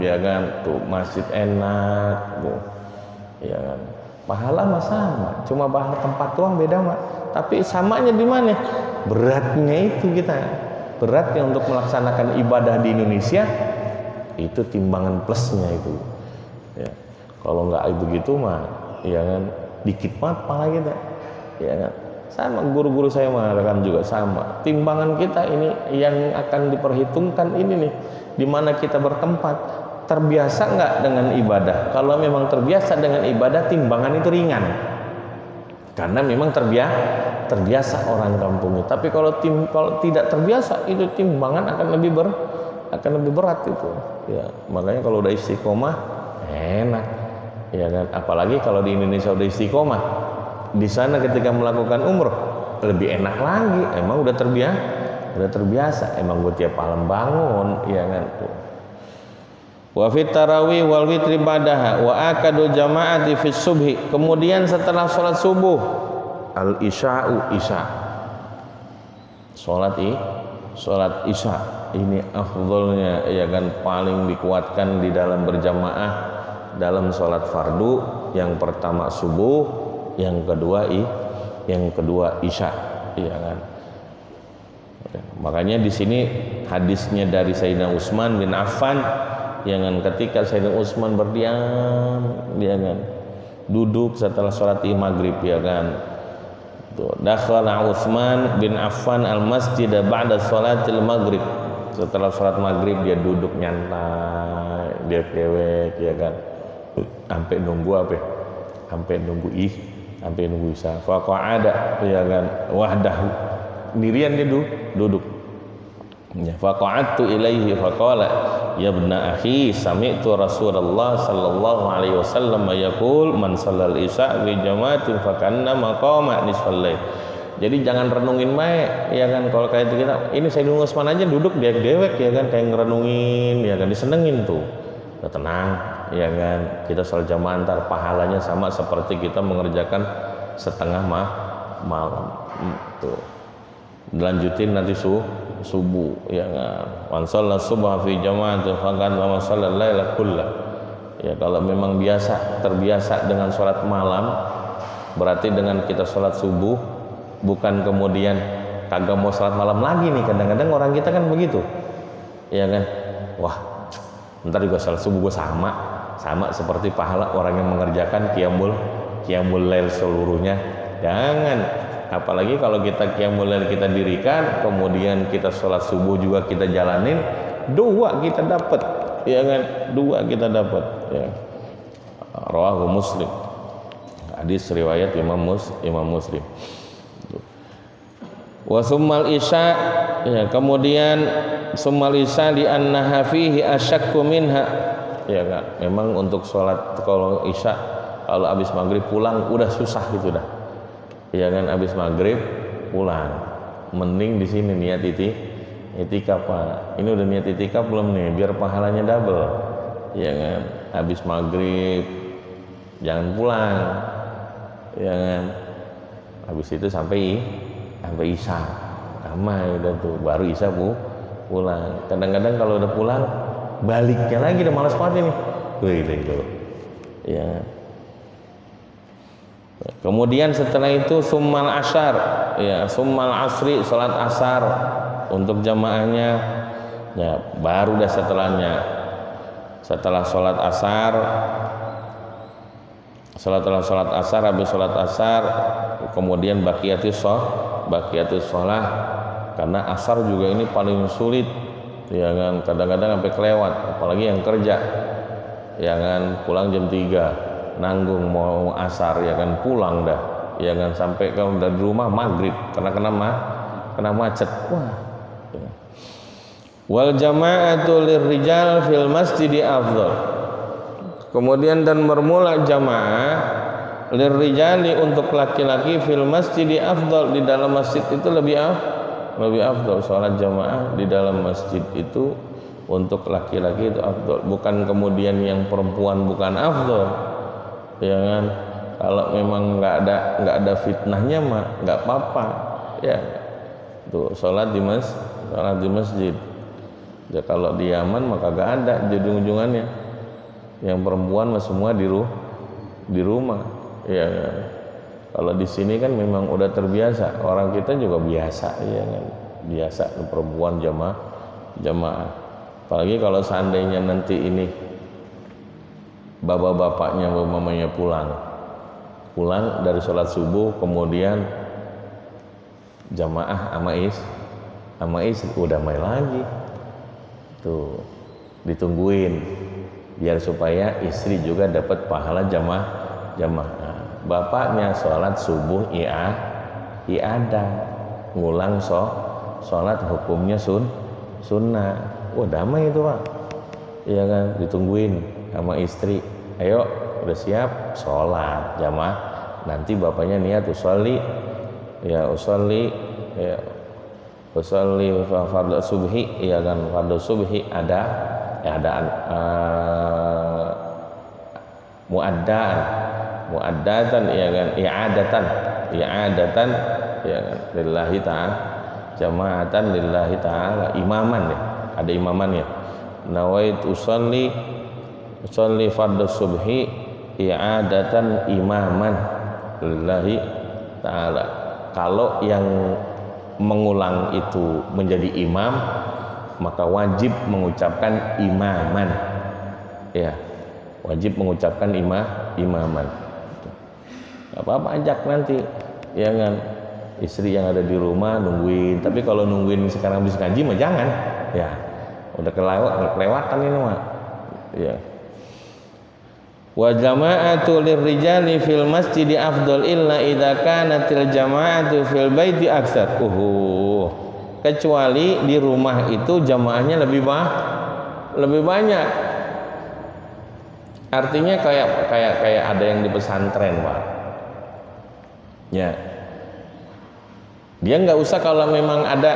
ya kan, tuh masjid enak, tuh, ya kan, pahala mah sama, cuma pahala tempat doang beda Mak. Tapi samanya di mana? Beratnya itu kita, beratnya untuk melaksanakan ibadah di Indonesia itu timbangan plusnya itu. Ya, kalau nggak begitu mah, ya kan, dikit banget pahala kita, ya kan. Sama guru-guru saya mengatakan juga sama. Timbangan kita ini yang akan diperhitungkan ini nih, di mana kita bertempat. Terbiasa nggak dengan ibadah? Kalau memang terbiasa dengan ibadah, timbangan itu ringan. Karena memang terbiasa orang kampungnya. Tapi kalau tidak terbiasa, itu timbangan akan lebih berat itu. Ya, makanya kalau udah istiqomah enak. ya kan? Apalagi kalau di Indonesia udah istiqomah, di sana ketika melakukan umroh lebih enak lagi. Emang udah terbiasa. Emang gue tiap malam bangun, ya kan? Tuh. Wa fit tarawih wal witri ba'daha wa akadu jama'ati fi subhi. Kemudian setelah sholat subuh al isya'u isya. Sholat isya ini afdolnya, ya kan, paling dikuatkan di dalam berjamaah dalam sholat fardu. Yang pertama subuh, yang kedua isya, ya kan. Makanya di sini hadisnya dari Sayyidina Utsman bin Affan, yang ketika Sayyidina Utsman berdiam, dia kan duduk setelah sholat maghrib, ya kan. Dakhala Utsman bin Affan al-masjid ba'da sholatil maghrib. Setelah sholat maghrib dia duduk nyantai, dia kewek, ya kan. Sampai nunggu apa? Sampai nunggu isya. Fa qa'ada, ya kan, wahdahu. Sendirian dia duduk. Ya, fa qa'adtu ilaihi fa qala ya ibna akhi sami'tu Rasulullah sallallahu alaihi wasallam yaqul man shallal isya fi jamaatin fa kanna maqama nisfal lail. Jadi jangan renungin baik, ya kan. Kalau kayak itu kita, ini Sayyidina Utsman aja duduk dia dewek, ya kan, kayak ngerenungin, ya kan, disenengin tuh. Udah tenang, ya kan. Kita sholat jamaah antar pahalanya sama seperti kita mengerjakan setengah malam. Tuh. Dilanjutin nanti subuh, ya kan. Man shalla subha fi jamaatin faqad wa shalla laila kullah. Ya, kalau memang terbiasa dengan sholat malam, berarti dengan kita sholat subuh, bukan kemudian kagak mau sholat malam lagi nih. Kadang-kadang orang kita kan begitu, ya kan. Wah, ntar juga sholat subuh gue sama seperti pahala orang yang mengerjakan qiyamul lail seluruhnya. Jangan. Apalagi kalau kita qiyamul lail kita dirikan, kemudian kita sholat subuh juga kita jalanin, 2 kita dapat, ya kan, 2 kita dapat, ya. Rawahu Muslim. Hadis riwayat Imam Muslim. Wa summal isya, ya, kemudian summal isya li annaha fihi asyakku minha, ya kan. Memang untuk sholat kalau isya, kalau habis maghrib pulang udah susah gitu dah, ya kan. Habis maghrib pulang, mending di sini niat itikaf, Pak. Ini udah niat itikaf belum nih, biar pahalanya double, ya kan. Habis maghrib jangan pulang, ya kan. Habis itu sampai isya, ramai udah tuh, baru isya pulang. Kadang-kadang kalau udah pulang baliknya lagi udah malas banget ini, gitu, ya. Kemudian setelah itu summal asyar, ya, summal asri, salat asar untuk jamaahnya, ya, baru dah setelahnya. Setelah salat asar, habis salat asar, kemudian baqiyatus shalah, karena asar juga ini paling sulit, ya kan. Kadang-kadang sampai kelewat, apalagi yang kerja, ya kan, pulang jam 3 nanggung mau asar, ya kan, pulang dah, ya kan, sampai kalau dari rumah maghrib karena kena macet. Wah. Ya. Wal jama'atu lirrijal fil masjidi afdal. Kemudian dan bermula jamaah lirrijali untuk laki-laki fil masjidi afdal, di dalam masjid itu lebih afdal. Salat jamaah di dalam masjid itu untuk laki-laki itu afdal, bukan kemudian yang perempuan bukan afdal, ya kan. Kalau memang nggak ada fitnahnya mah nggak apa-apa, ya. Tuh sholat di masjid. Ya, kalau di Yaman maka nggak ada jadi ujungannya. Yang perempuan mah semua di rumah, ya kan. Kalau di sini kan memang udah terbiasa, orang kita juga biasa, ya kan, biasa perempuan jamaah. Apalagi kalau seandainya nanti ini bapak-bapaknya mamanya pulang dari sholat subuh, kemudian jamaah sama istri udah main lagi tuh, ditungguin biar supaya istri juga dapat pahala jamaah. Bapaknya sholat subuh i'adah, ngulang sholat hukumnya sunnah. Wah, damai itu, Pak, iya kan, ditungguin sama istri, ayo udah siap sholat jamaah. Nanti bapaknya niat usolli ya fardhu subhi ya kan, fardhu subhi ada ya ada muaddatan ya kan, i'adatan ya kan, lillahi ta'ala, jamaatan lillahi ta'ala, imaman ya, ada imamannya. Nawaitu usolli fardhu subhi i'adatan imaman lillahi ta'ala. Kalau yang mengulang itu menjadi imam, maka wajib mengucapkan imaman ya, wajib mengucapkan imaman. Gak apa-apa, ajak nanti ya kan, istri yang ada di rumah nungguin. Tapi kalau nungguin sekarang bisa ngaji mah jangan ya, udah kelewatan ini mah ya. Wa jama'atu lirrijali fil masjidi afdal illa idza kanatil jama'atu fil baiti aksar. Kecuali di rumah itu jamaahnya lebih banyak. Artinya kayak ada yang di pesantren, Pak. Ya. Dia nggak usah, kalau memang ada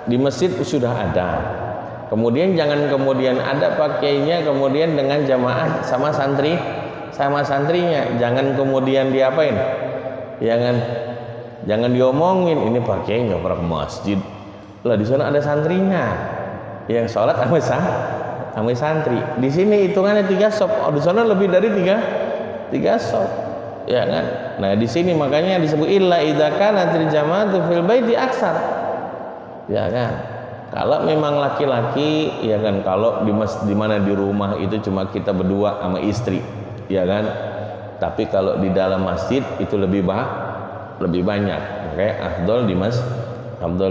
di masjid sudah ada. Kemudian jangan kemudian ada pakainya kemudian dengan jamaah sama santrinya, jangan kemudian diapain, jangan diomongin ini pakai nggak pernah ke masjid lah, di sana ada santrinya yang sholat sama santri. Di sini hitungannya 3 sop, di sana lebih dari 3 sop ya kan. Nah di sini makanya disebut illa idza kanatil jama'atu fil baiti aksar ya kan. Kalau memang laki-laki ya kan, kalau di mana di rumah itu cuma kita berdua sama istri ya kan. Tapi kalau di dalam masjid itu lebih banyak. Makanya afdal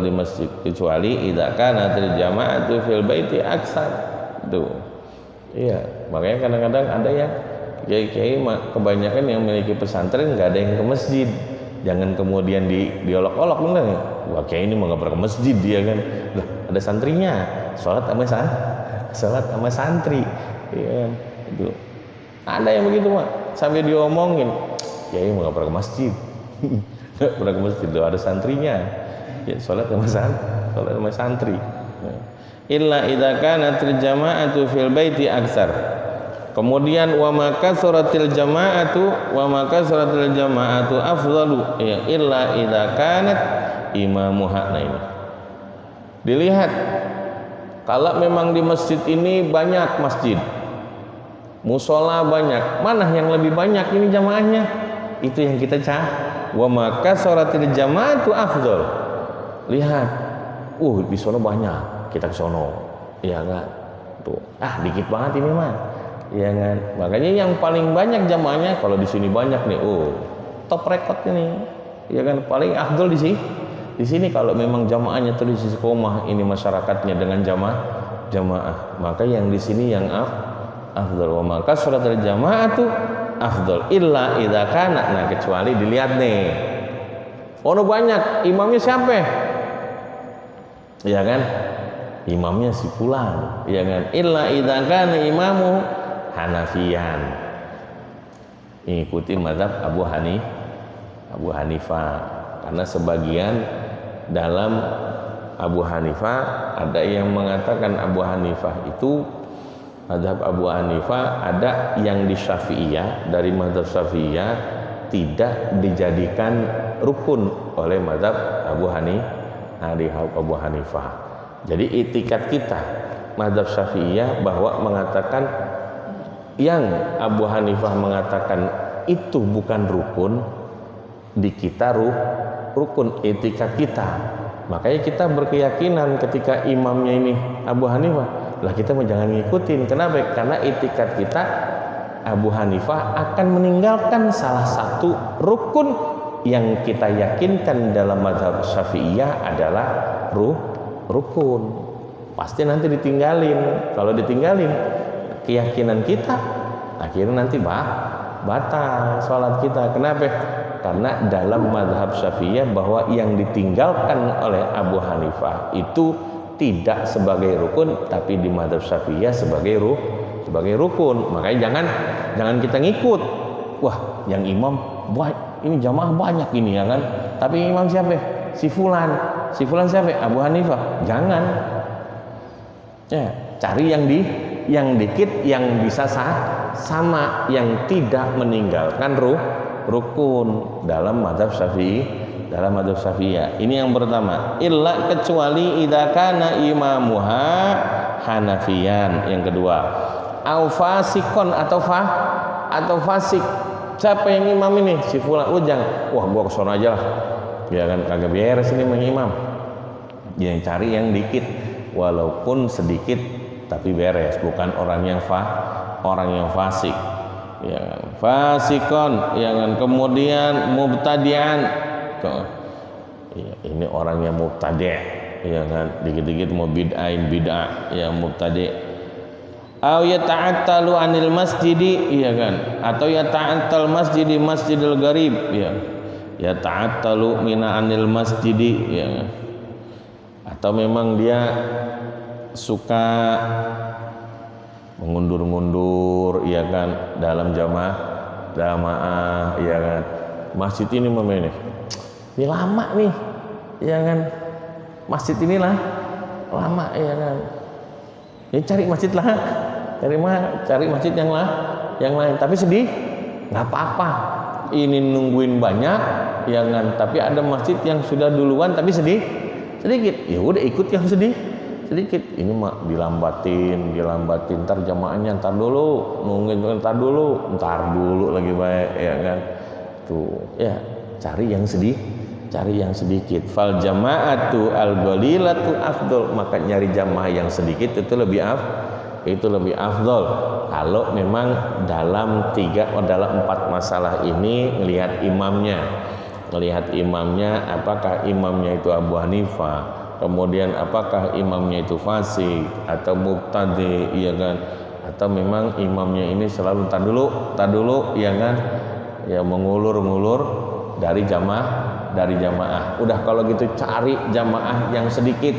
di masjid, kecuali idza kanatil jama'atu fil baiti aksar. Tuh. Iya, makanya kadang-kadang ada yang kiai-kiai kebanyakan yang memiliki pesantren nggak ada yang ke masjid. Jangan kemudian diolok-olok, bener nih. Wah, kiai ini mau nggak pernah ke masjid dia kan. Loh, ada santrinya, sholat sama santri, ya, itu. Ada yang begitu mah, sampai diomongin, kiai mau nggak pernah ke masjid, nggak pernah ke masjid, loh ada santrinya, ya sholat sama santri. Illa idza kanatil jama'atu fil baiti aksar. Kemudian wa maka suratil jama'atu afdalu ya illa idza kanat imamuha. Nah ini dilihat, kalau memang di masjid ini banyak masjid, musola banyak, mana yang lebih banyak ini jamaahnya, itu yang kita wa maka suratil jama'atu afdal. Lihat, di sono banyak, kita ke sono ya kan, tuh dikit banget ini mah ya kan. Makanya yang paling banyak jamaahnya kalau di sini banyak nih, top record ini ya kan, paling afdal di sini kalau memang jamaahnya tuh di sisi komah ini masyarakatnya dengan jamaah, maka yang di sini yang afdal. Wa maka suratul jamaatu afdal illa idza kana. Nah kecuali dilihat nih, banyak imamnya siapa ya kan, imamnya si fulan ya kan, illa idza kana imamu Hanafiyan, mengikuti mazhab Abu Hanifah. Karena sebagian dalam Abu Hanifah ada yang mengatakan Abu Hanifah itu, mazhab Abu Hanifah ada yang di Syafi'iyah, dari mazhab Syafi'iyah tidak dijadikan rukun oleh mazhab Abu Hanifah. Jadi itikat kita mazhab Syafi'iyah bahwa mengatakan yang Abu Hanifah mengatakan itu bukan rukun, di kita rukun etikat kita. Makanya kita berkeyakinan ketika imamnya ini Abu Hanifah, lah kita jangan ngikutin. Kenapa? Karena etikat kita Abu Hanifah akan meninggalkan salah satu rukun yang kita yakinkan dalam mazhab Syafi'iyah adalah rukun. Pasti nanti ditinggalin. Kalau ditinggalin keyakinan kita, akhirnya nanti batal sholat kita. Kenapa? Karena dalam mazhab Syafi'iyah bahwa yang ditinggalkan oleh Abu Hanifah itu tidak sebagai rukun, tapi di mazhab Syafi'iyah sebagai sebagai rukun. Makanya jangan kita ngikut. Wah, yang imam ini jamaah banyak ini ya kan. Tapi imam siapa? Si fulan siapa? Abu Hanifah. Jangan. Ya, cari yang dikit yang bisa sama, yang tidak meninggalkan rukun dalam mazhab Syafi'iyah. Ini yang pertama. Illa kecuali idza kana imamuha Hanafiyan. Yang kedua, au fasikon atau fasik. Siapa yang imam ini? Si fulan. Jangan. Wah, gua kesono aja lah. Ya kan kagak beres ini imam. Yang cari yang dikit walaupun sedikit tapi beres, bukan orang yang fasik. Ya, fasikon, ya kan. Kemudian mubtadi'an. Ya, ini orang yang mubtadi', ya kan. Dikit-dikit mau bid'ah, ya mubtadi'. Au yata'attalu anil masjidi, ya kan. Atau yata'attal masjidil gharib, ya. Yata'attalu mina anil masjidi, ya kan. Atau memang dia suka mengundur-mundur, ya kan, dalam jamaah, ya kan. Masjid ini ini lama nih, ya kan. Masjid inilah lama, ya kan. Ini cari masjid lah, cari masjid yang lain. Tapi sedih, nggak apa-apa. Ini nungguin banyak, ya kan. Tapi ada masjid yang sudah duluan, tapi sedikit. Ya udah ikut yang sedikit. Ini mah dilambatin, ntar jamaahnya ntar dulu, nungguin ntar dulu lagi baik, ya kan. Tuh, ya cari yang sedikit. Fal jama'atu al-ghalilatu afdol. Maka nyari jamaah yang sedikit itu lebih afdol. Kalau memang dalam 4 masalah ini ngelihat imamnya apakah imamnya itu Abu Hanifah, kemudian apakah imamnya itu fasik atau mubtadi, ya kan, atau memang imamnya ini selalu tar dulu, ya kan, ya mengulur dari jamaah. Udah kalau gitu cari jamaah yang sedikit,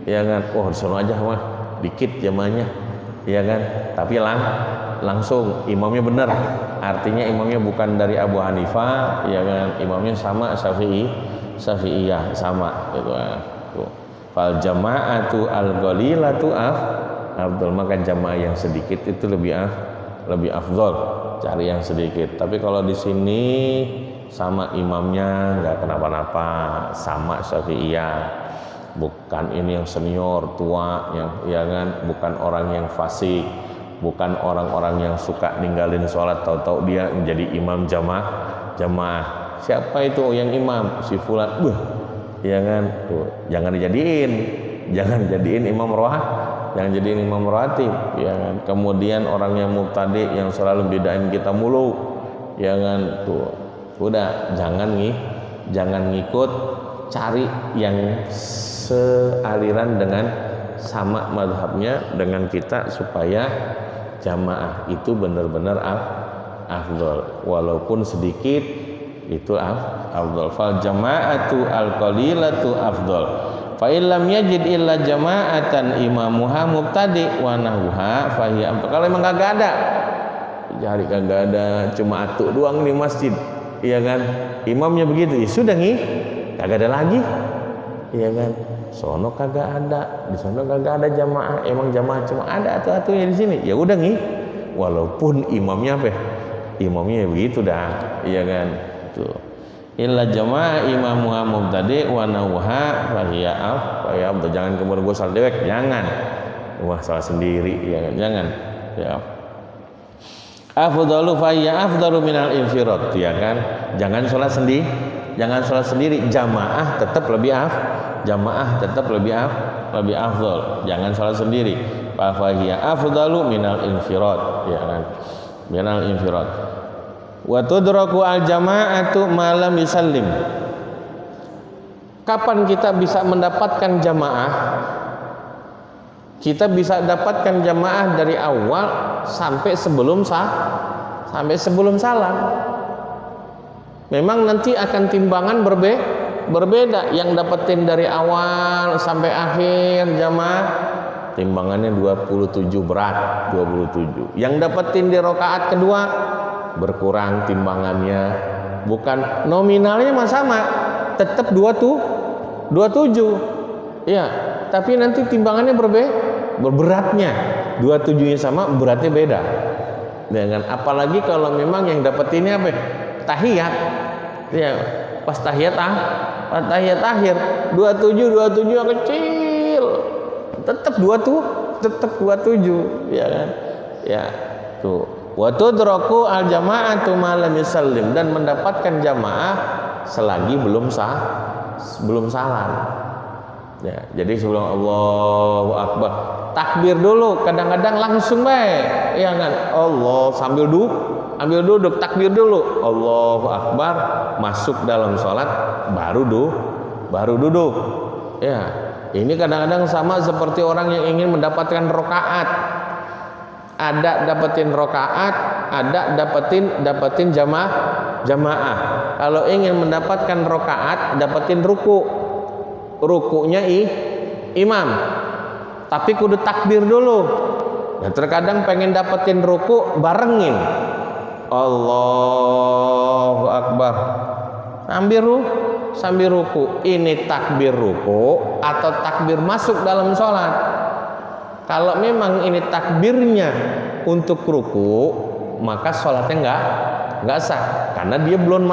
ya kan. Oh, disuruh aja mah dikit jamaahnya, ya kan, tapi langsung imamnya benar, artinya imamnya bukan dari Abu Hanifah, ya kan, imamnya sama Syafi'iyah sama gitu. Fal jama'atu al-ghalilatu afdal. Maka jamaah yang sedikit itu lebih afdal, cari yang sedikit. Tapi kalau di sini sama imamnya nggak kenapa-napa, sama Syafi'iyah, bukan ini yang senior tua, yang, ya kan, bukan orang yang fasik, bukan orang-orang yang suka ninggalin sholat, tahu-tahu dia menjadi imam jamaah. Siapa itu yang imam? Si fulan. Ya kan, tuh, jangan jadiin imam rawatib, ya kan. Kemudian orang yang mubtadi yang selalu bedain kita mulu, ya kan, tuh, udah jangan ngikut, cari yang sealiran dengan sama madhabnya dengan kita supaya jamaah itu benar-benar afdol, walaupun sedikit itu afdol. Fal jama'atu al-qalilatu afdol. Fa illam yajid illa jama'atan imamuha mubtadi wa nahwa fa hiya. Kalau memang kagak ada, cuma atuk doang di masjid, iya kan, imamnya begitu, ya sudah kagak ada lagi, iya kan. Sono kagak ada, di sono kagak ada jamaah, emang jamaah cuma ada atu-atunya di sini, ya udah walaupun imamnya imamnya begitu dah, iya kan. Tuh, illa jamaah imamuha mubtadi wa nawha fa hiya afdal. Jangan kemudian gue salah dewek, jangan, wah salah sendiri, ya kan, jangan, ya. Afdalu fa hiya afdalu minal infirad, ya kan. Jangan sholat sendiri, jamaah tetap lebih afdal. Jangan sholat sendiri. Fa hiya afdalu minal infirad, ya kan, minal infirad. Wa tudraku al jama'atu ma lam yusallim. Kapan kita bisa mendapatkan jamaah? Kita bisa dapatkan jamaah dari awal sampai sebelum salam. Memang nanti akan timbangan berbeda. Yang dapetin dari awal sampai akhir jamaah timbangannya 27 berat, 27. Yang dapetin di rakaat kedua berkurang timbangannya, bukan nominalnya mah sama, tetap 27. Ya, tapi nanti timbangannya berberatnya. 27-nya sama, beratnya beda. Dengan apalagi kalau memang yang dapetinnya apa? Tahiyat. Ya, pas tahiyat akhir 27 kecil. Tetap 27, ya kan? Ya, tuh. Wa tudraku al jama'atu ma lam yusallim, dan mendapatkan jamaah selagi belum salam. Ya, jadi sebelum Allahu Akbar takbir dulu, kadang-kadang langsung baik, ya kan? Allah sambil duduk takbir dulu, Allahu Akbar, masuk dalam sholat baru duduk. Ya, ini kadang-kadang sama seperti orang yang ingin mendapatkan rokaat. Ada dapetin rokaat, ada dapetin jamaah. Kalau ingin mendapatkan rokaat, dapetin rukunya imam, tapi kudu takbir dulu. Nah, terkadang pengen dapetin ruku, barengin Allahu Akbar sambil ruku. Ini takbir ruku atau takbir masuk dalam sholat? Kalau memang ini takbirnya untuk ruku, maka sholatnya nggak sah, karena dia belum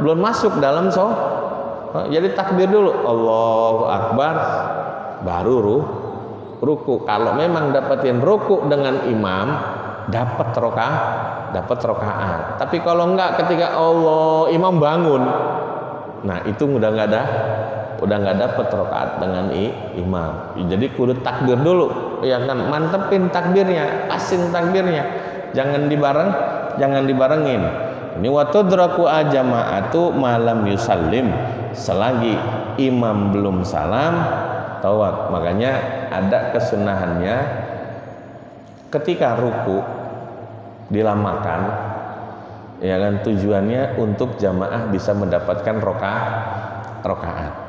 masuk dalam sholat. Jadi takbir dulu, Allahu Akbar, baru ruku. Kalau memang dapetin ruku dengan imam, dapat rokaat. Tapi kalau enggak, ketika imam bangun, nah itu udah nggak dapat rokaat dengan imam. Jadi kudu takbir dulu, ya kan? Mantepin takbirnya, pasin takbirnya, jangan dibarengin. Ini wa tudraku ajama'atu malam yusallim, selagi imam belum salam tawat. Makanya ada kesunahannya ketika ruku dilamakan, ya kan, tujuannya untuk jamaah bisa mendapatkan rokaat.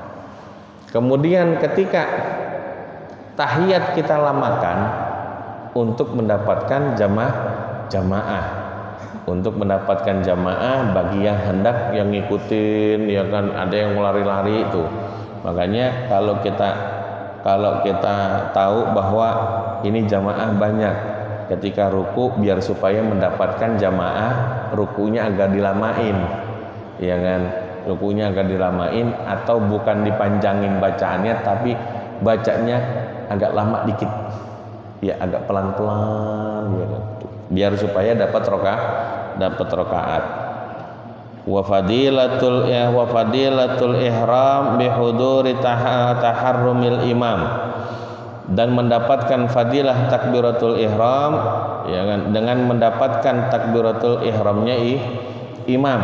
Kemudian ketika tahiyat kita lamakan untuk mendapatkan jamaah, untuk mendapatkan jamaah bagi yang hendak yang ngikutin, ya kan, ada yang lari-lari itu. Makanya kalau kita tahu bahwa ini jamaah banyak, ketika ruku biar supaya mendapatkan jamaah, rukunya agak dilamain, ya kan, rukunya agak dilamain, atau bukan dipanjangin bacaannya tapi bacanya agak lama dikit, ya agak pelan-pelan, ya kan, biar supaya dapat rokaat. Wa fadilatul ihram bihuduri taharrumil imam, dan mendapatkan fadilah takbiratul ihram, ya kan, dengan mendapatkan takbiratul ihramnya imam.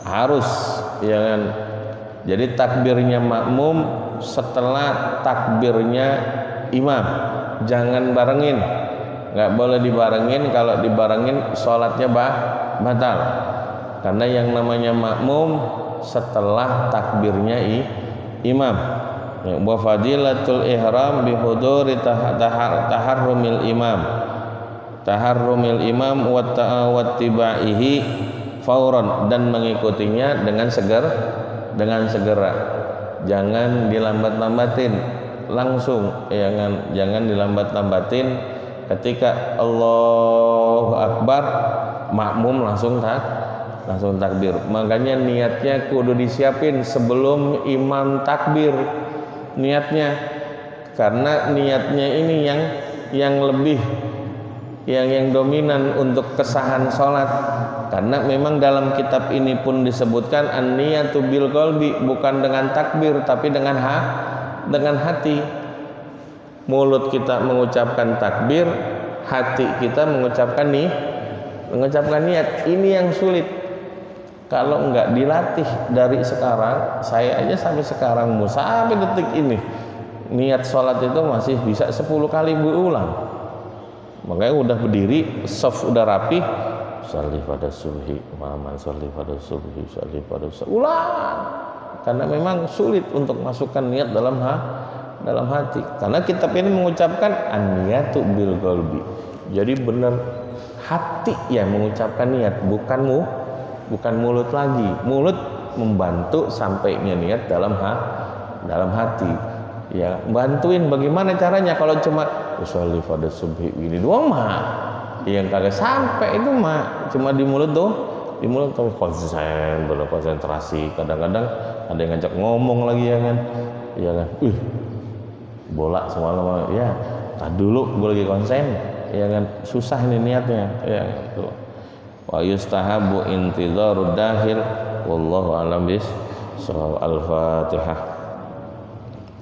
Harus, ya kan. Jadi takbirnya makmum setelah takbirnya imam, jangan barengin, nggak boleh dibarengin. Kalau dibarengin sholatnya batal, karena yang namanya makmum setelah takbirnya imam. Wa fadilatul ihram bihuduri taharrumil imam wa tibaihi fauran, dan mengikutinya dengan segera. Jangan dilambat-lambatin, langsung, jangan dilambat-lambatin. Ketika Allahu Akbar, makmum langsung takbir. Makanya niatnya kudu disiapin sebelum imam takbir, niatnya, karena niatnya ini yang lebih yang dominan untuk kesahan sholat. Karena memang dalam kitab ini pun disebutkan an-niyatu bil qalbi, bukan dengan takbir tapi dengan hati. Mulut kita mengucapkan takbir, hati kita mengucapkan niat. Ini yang sulit. Kalau enggak dilatih dari sekarang, saya aja sampai sekarang sampai detik ini, niat sholat itu masih bisa 10 kali berulang. Makanya udah berdiri, shaf udah rapi, sholli pada subhi, maman sholli pada subhi, sholli pada subhi, ulang. Karena memang sulit untuk masukkan niat dalam hati. Karena kitab ini mengucapkan an-niyatu bil qalbi. Jadi benar hati yang mengucapkan niat, bukan mulut lagi. Mulut membantu sampainya niat dalam hati. Ya, bantuin bagaimana caranya. Kalau cuma usolli fardhu subhi ini doang mah yang kagak sampai itu mah cuma di mulut doh. Di mulut tuh konsentrasi. Kadang-kadang ada yang ngajak ngomong lagi ya kan. Ya kan. Bola semalam ya. Tadi dulu gue lagi konsen. Ya kan, susah ini niatnya. Ya gitu. Wa yustahabu intidharud dakhil wallahu a'lam bis-shawab. Al-Fatihah.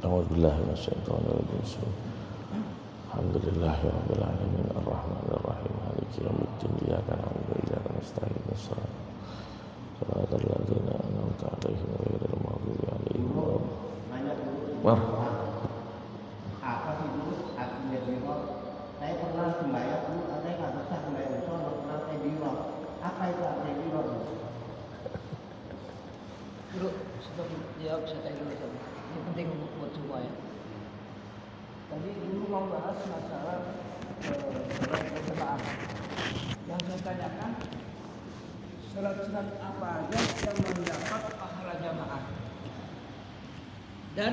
A'udzubillahi minasyaitonir rajim. Alhamdulillahirabbil alamin arrahmanir rahim maliki yaumiddin iyyaka na'budu wa iyyaka nasta'in shiratal ladzina an'amta 'alaihim ghairil maghdubi 'alaihim waladdallin. Apa sih dulu artinya biro? Saya pernah sembahyang dulu, saya nggak bisa sembahyang sholat, pernah saya biro. Apa itu artinya biro? Dulu sebelum jawab saya tanya dulu sama. Ini penting buat semua ya. Tadi dulu mau bahas masalah jemaah. Yang saya tanyakan surat-surat apa aja yang mendapat pahala jamaah dan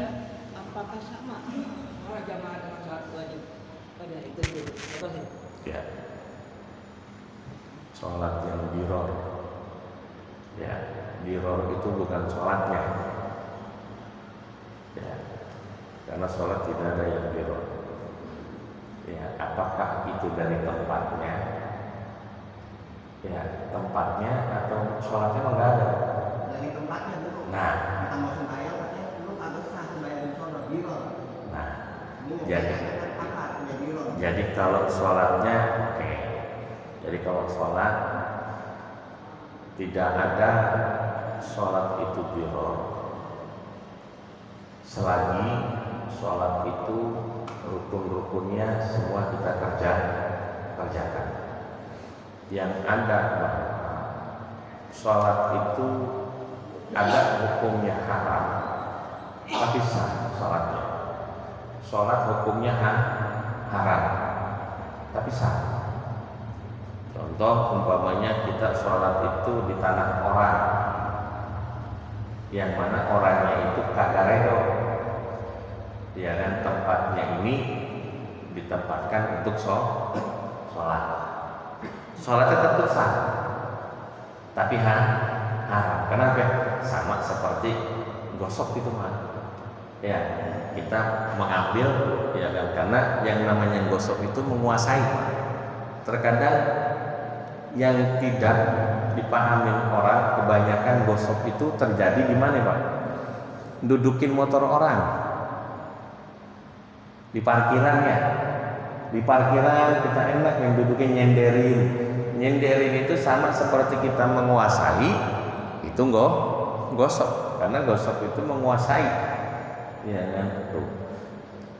apakah sama pahala jamaah dengan salat wajib pada itu dulu. Terima kasih. Ya. Sholat yang biror. Ya, biror itu bukan sholatnya. Ya. Karena sholat tidak ada yang biror. Ya, apakah itu dari tempatnya? Ya, tempatnya atau sholatnya enggak ada. Dari tempatnya dulu. Nah, kita mau sembahyang, katanya dulu nggak bisa sembahyang sholat biro. Nah, Jadi apa artinya biro? jadi kalau sholatnya, oke. Jadi kalau sholat tidak ada sholat itu biror selagi sholat itu rukun-rukunnya semua kita kerjakan. Yang ada sholat itu ada hukumnya haram, tapi sah sholatnya. Sholat hukumnya haram, tapi sah. Contoh umpamanya kita sholat itu di tanah orang, yang mana orangnya itu kagak redo. Ya kan, tempatnya ini ditempatkan untuk sholat. Sholatnya tetap sah, tapi haram. Kenapa? Sama seperti gosok itu mah. Ya, kita mengambil, ya kan, karena yang namanya gosok itu menguasai. Terkadang yang tidak dipahami orang, kebanyakan gosok itu terjadi di mana, Pak? Dudukin motor orang di parkirannya. Di parkiran kita enak yang dudukin nyenderin itu sama seperti kita menguasai itu gosok, karena gosok itu menguasai, ya kan, tuh.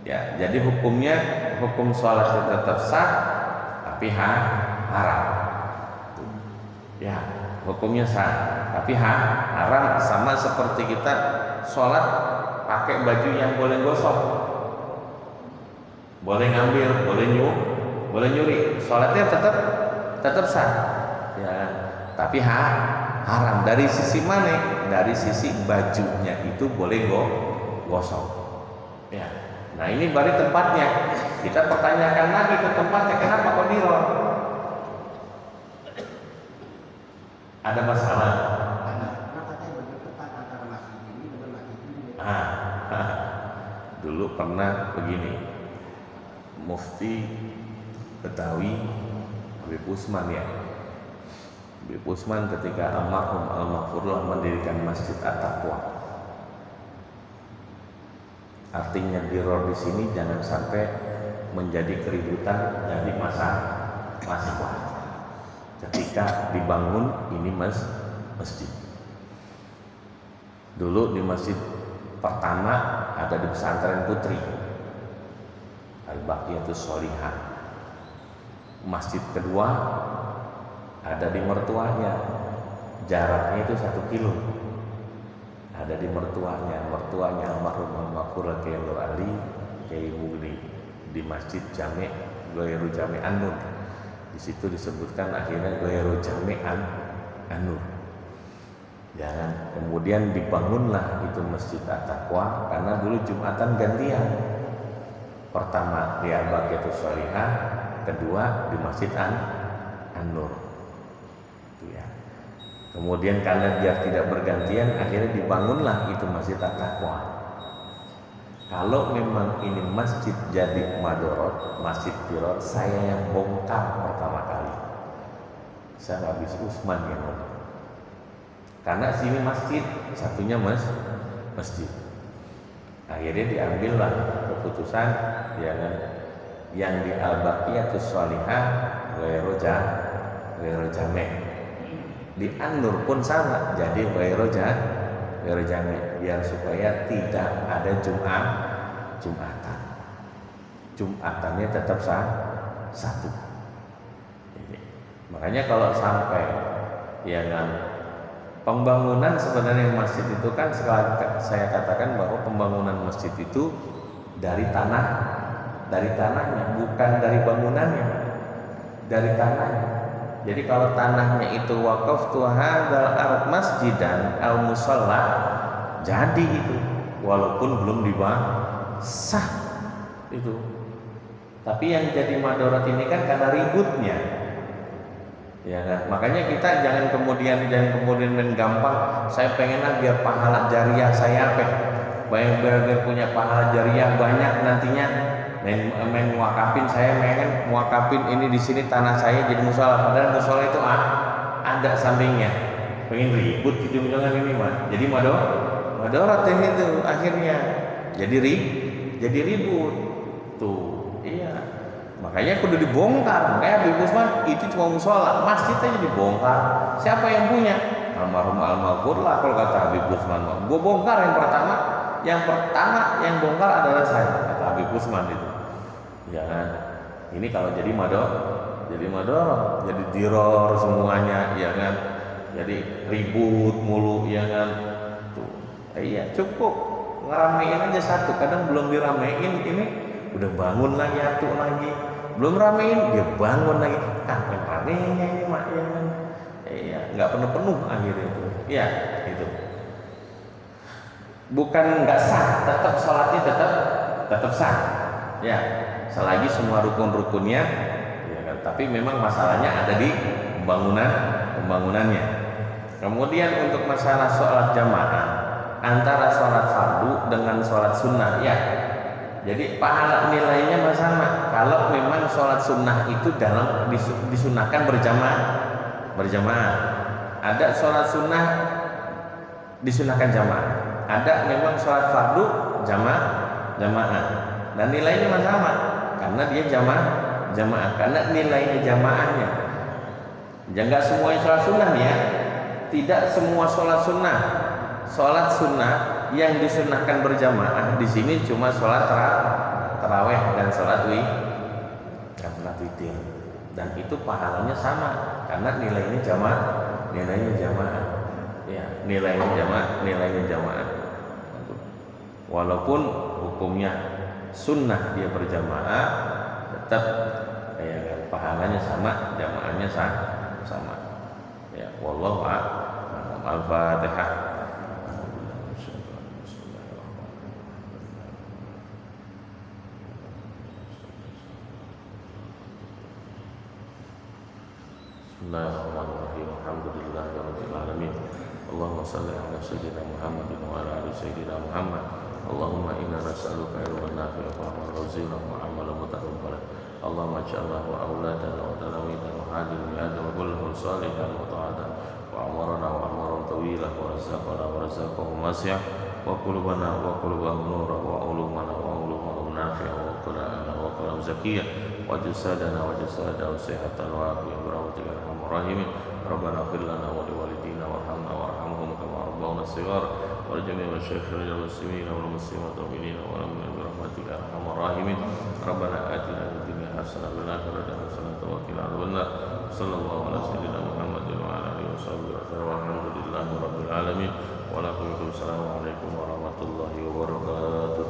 Ya, jadi hukum sholat tetap sah, tapi haram. Ya, hukumnya sah, tapi haram. Sama seperti kita sholat pakai baju yang boleh gosok, boleh ngambil, boleh nyuri, sholatnya tetap sah, ya, tapi haram. Dari sisi mana? Dari sisi bajunya itu boleh gosok. Ya, nah ini baru tempatnya. Kita pertanyakan lagi ke tempatnya, kenapa kok diror? Ada masalah? Karena katanya berdekat antara masjid ini dengan masjid ini. Dulu pernah begini, Mufti Betawi Habib Usman, ya. Habib Usman ketika almarhum al-Maghfurullah mendirikan Masjid At-Taqwa. Artinya biror di sini jangan sampai menjadi keributan, jadi masalah. Ketika dibangun ini masjid. Dulu di masjid pertama ada di pesantren Putri Al-Baqiyatus Sholihah. Masjid kedua ada di mertuanya, jaraknya itu 1 kilo. Ada di mertuanya almarhum al-Maghfur Kiai Nur Ali Kiai Mugni di Masjid Jami' Ghairu Jami' An-Nur. Di situ disebutkan akhirnya Ghairu Jami' An-Nur. Ya kan? Kemudian dibangunlah itu Masjid At-Taqwa karena dulu Jumatan gantian. Pertama di Al-Baqiyatus Sholihah, kedua di Masjid An-Nur. Itu ya. Kemudian karena biar tidak bergantian, akhirnya dibangunlah itu Masjid At-Taqwa. Kalau memang ini masjid jadi madorot, masjid pirot, saya yang bongkar pertama kali. Saya habis Usman yang ngomong. Karena sini masjid, satunya masjid. Akhirnya diambillah keputusan yang di Al-Baqiyatus Sholihah Ghairu Jami'. Di An-Nur pun sama, jadi Ghairu Jami', biar supaya tidak ada Jumatan. Jumatannya tetap satu. Makanya kalau sampai ya kan, pembangunan sebenarnya masjid itu kan saya katakan bahwa pembangunan masjid itu dari tanahnya, bukan dari bangunannya, dari tanahnya. Jadi kalau tanahnya itu waqaftu hadzal ard masjidan al musalla, jadi itu walaupun belum sah itu. Tapi yang jadi madorot ini kan karena ributnya. Ya kan? Makanya kita jangan kemudian main gampang. Saya pengen biar pahala jariah saya biar punya pahala jariah banyak nantinya. Main muakafin, saya pengen muakafin ini di sini tanah saya jadi musola, padahal musola itu ada sampingnya. Pengen ribut ujung-ujungnya ini mah. Jadi madorot itu akhirnya jadi ribut tuh. Iya. Makanya kudu dibongkar. Makanya Habib Usman itu cuma musola, masjid aja dibongkar. Siapa yang punya? Almarhum al-maghfur lah kalau kata Habib Usman. Gua bongkar yang pertama yang bongkar adalah saya, kata Habib Usman itu. Ya kan? Ini kalau jadi madorot, jadi diror semuanya, ya kan? Jadi ribut mulu, ya kan? Tuh. Iya, cukup ngeramein aja satu. Kadang belum diramein, ini udah bangun lagi, atuk lagi. Belum ramein, dia bangun lagi. Kapan ramenya ini mak, ya kan? Iya, nggak penuh akhirnya itu. Iya, itu. Bukan nggak sah, tetap sholatnya tetap sah. Ya, selagi semua rukun-rukunnya, ya kan? Tapi memang masalahnya ada di pembangunannya. Kemudian untuk masalah sholat jamaah antara sholat fardu dengan sholat sunnah, ya. Jadi pahala nilainya sama. Kalau memang sholat sunnah itu disunahkan berjamaah. Ada sholat sunnah disunahkan jamaah. Ada memang sholat fardu jamaah. Dan nilainya sama karena dia jamaah. Karena nilainya jamaahnya. Jangan semuanya sholat sunnah ya. Tidak semua sholat sunnah. Sholat sunnah yang disunahkan berjamaah di sini cuma sholat tarawih dan sholat witir. Dan itu pahalanya sama karena nilainya jamaah. Ya, nilainya jamaah. Walaupun hukumnya sunnah dia berjamaah, tetap ya kan, pahalanya sama, jamaahnya sama. Ya, wallahu a'lam. Al-Fatihah. Bismillahirrahmanirrahim. Alhamdulillahirabbil alamin. Allahumma shalli ala sayyidina Muhammadin wa ala ali sayyidina Muhammad. Allahumma inna nas'aluka ilman nafi'an wa amalan raziqan wa amalan mutaqabbalan. Allahumma ij'alna wa auladana wa talamidan wa hadin bi adam wa kulluhum salihan wa ta'atan wa amarna wa amaran tawilan wa razaqana wa razaqahum wasi'an wa qulubana wa qulubahum nura wa ulumana wa ulumahum nafi'an wa qulana wa qalam zakiyah wa jasadana wa jasada wa sihatan wa afiyah bi rahmatika arhamar rahimin. Rabbana ighfir lana wa liwalidina warhamna warhamhum kama rabbawna shighara wa jami'i masyayikhina wal muslimina wal muslimat wal mu'minina wa amin bi rahmatika arhamar rahimin. Rabbana atina fid dunya hasanah wa fil akhirati hasanah wa qina adzabannar. Sallallahu ala sayyidina Muhammadin wa ala alihi washabbihi wa sallam. Alhamdulillahi rabbil alamin. Wa alaikum assalam warahmatullahi wabarakatuh.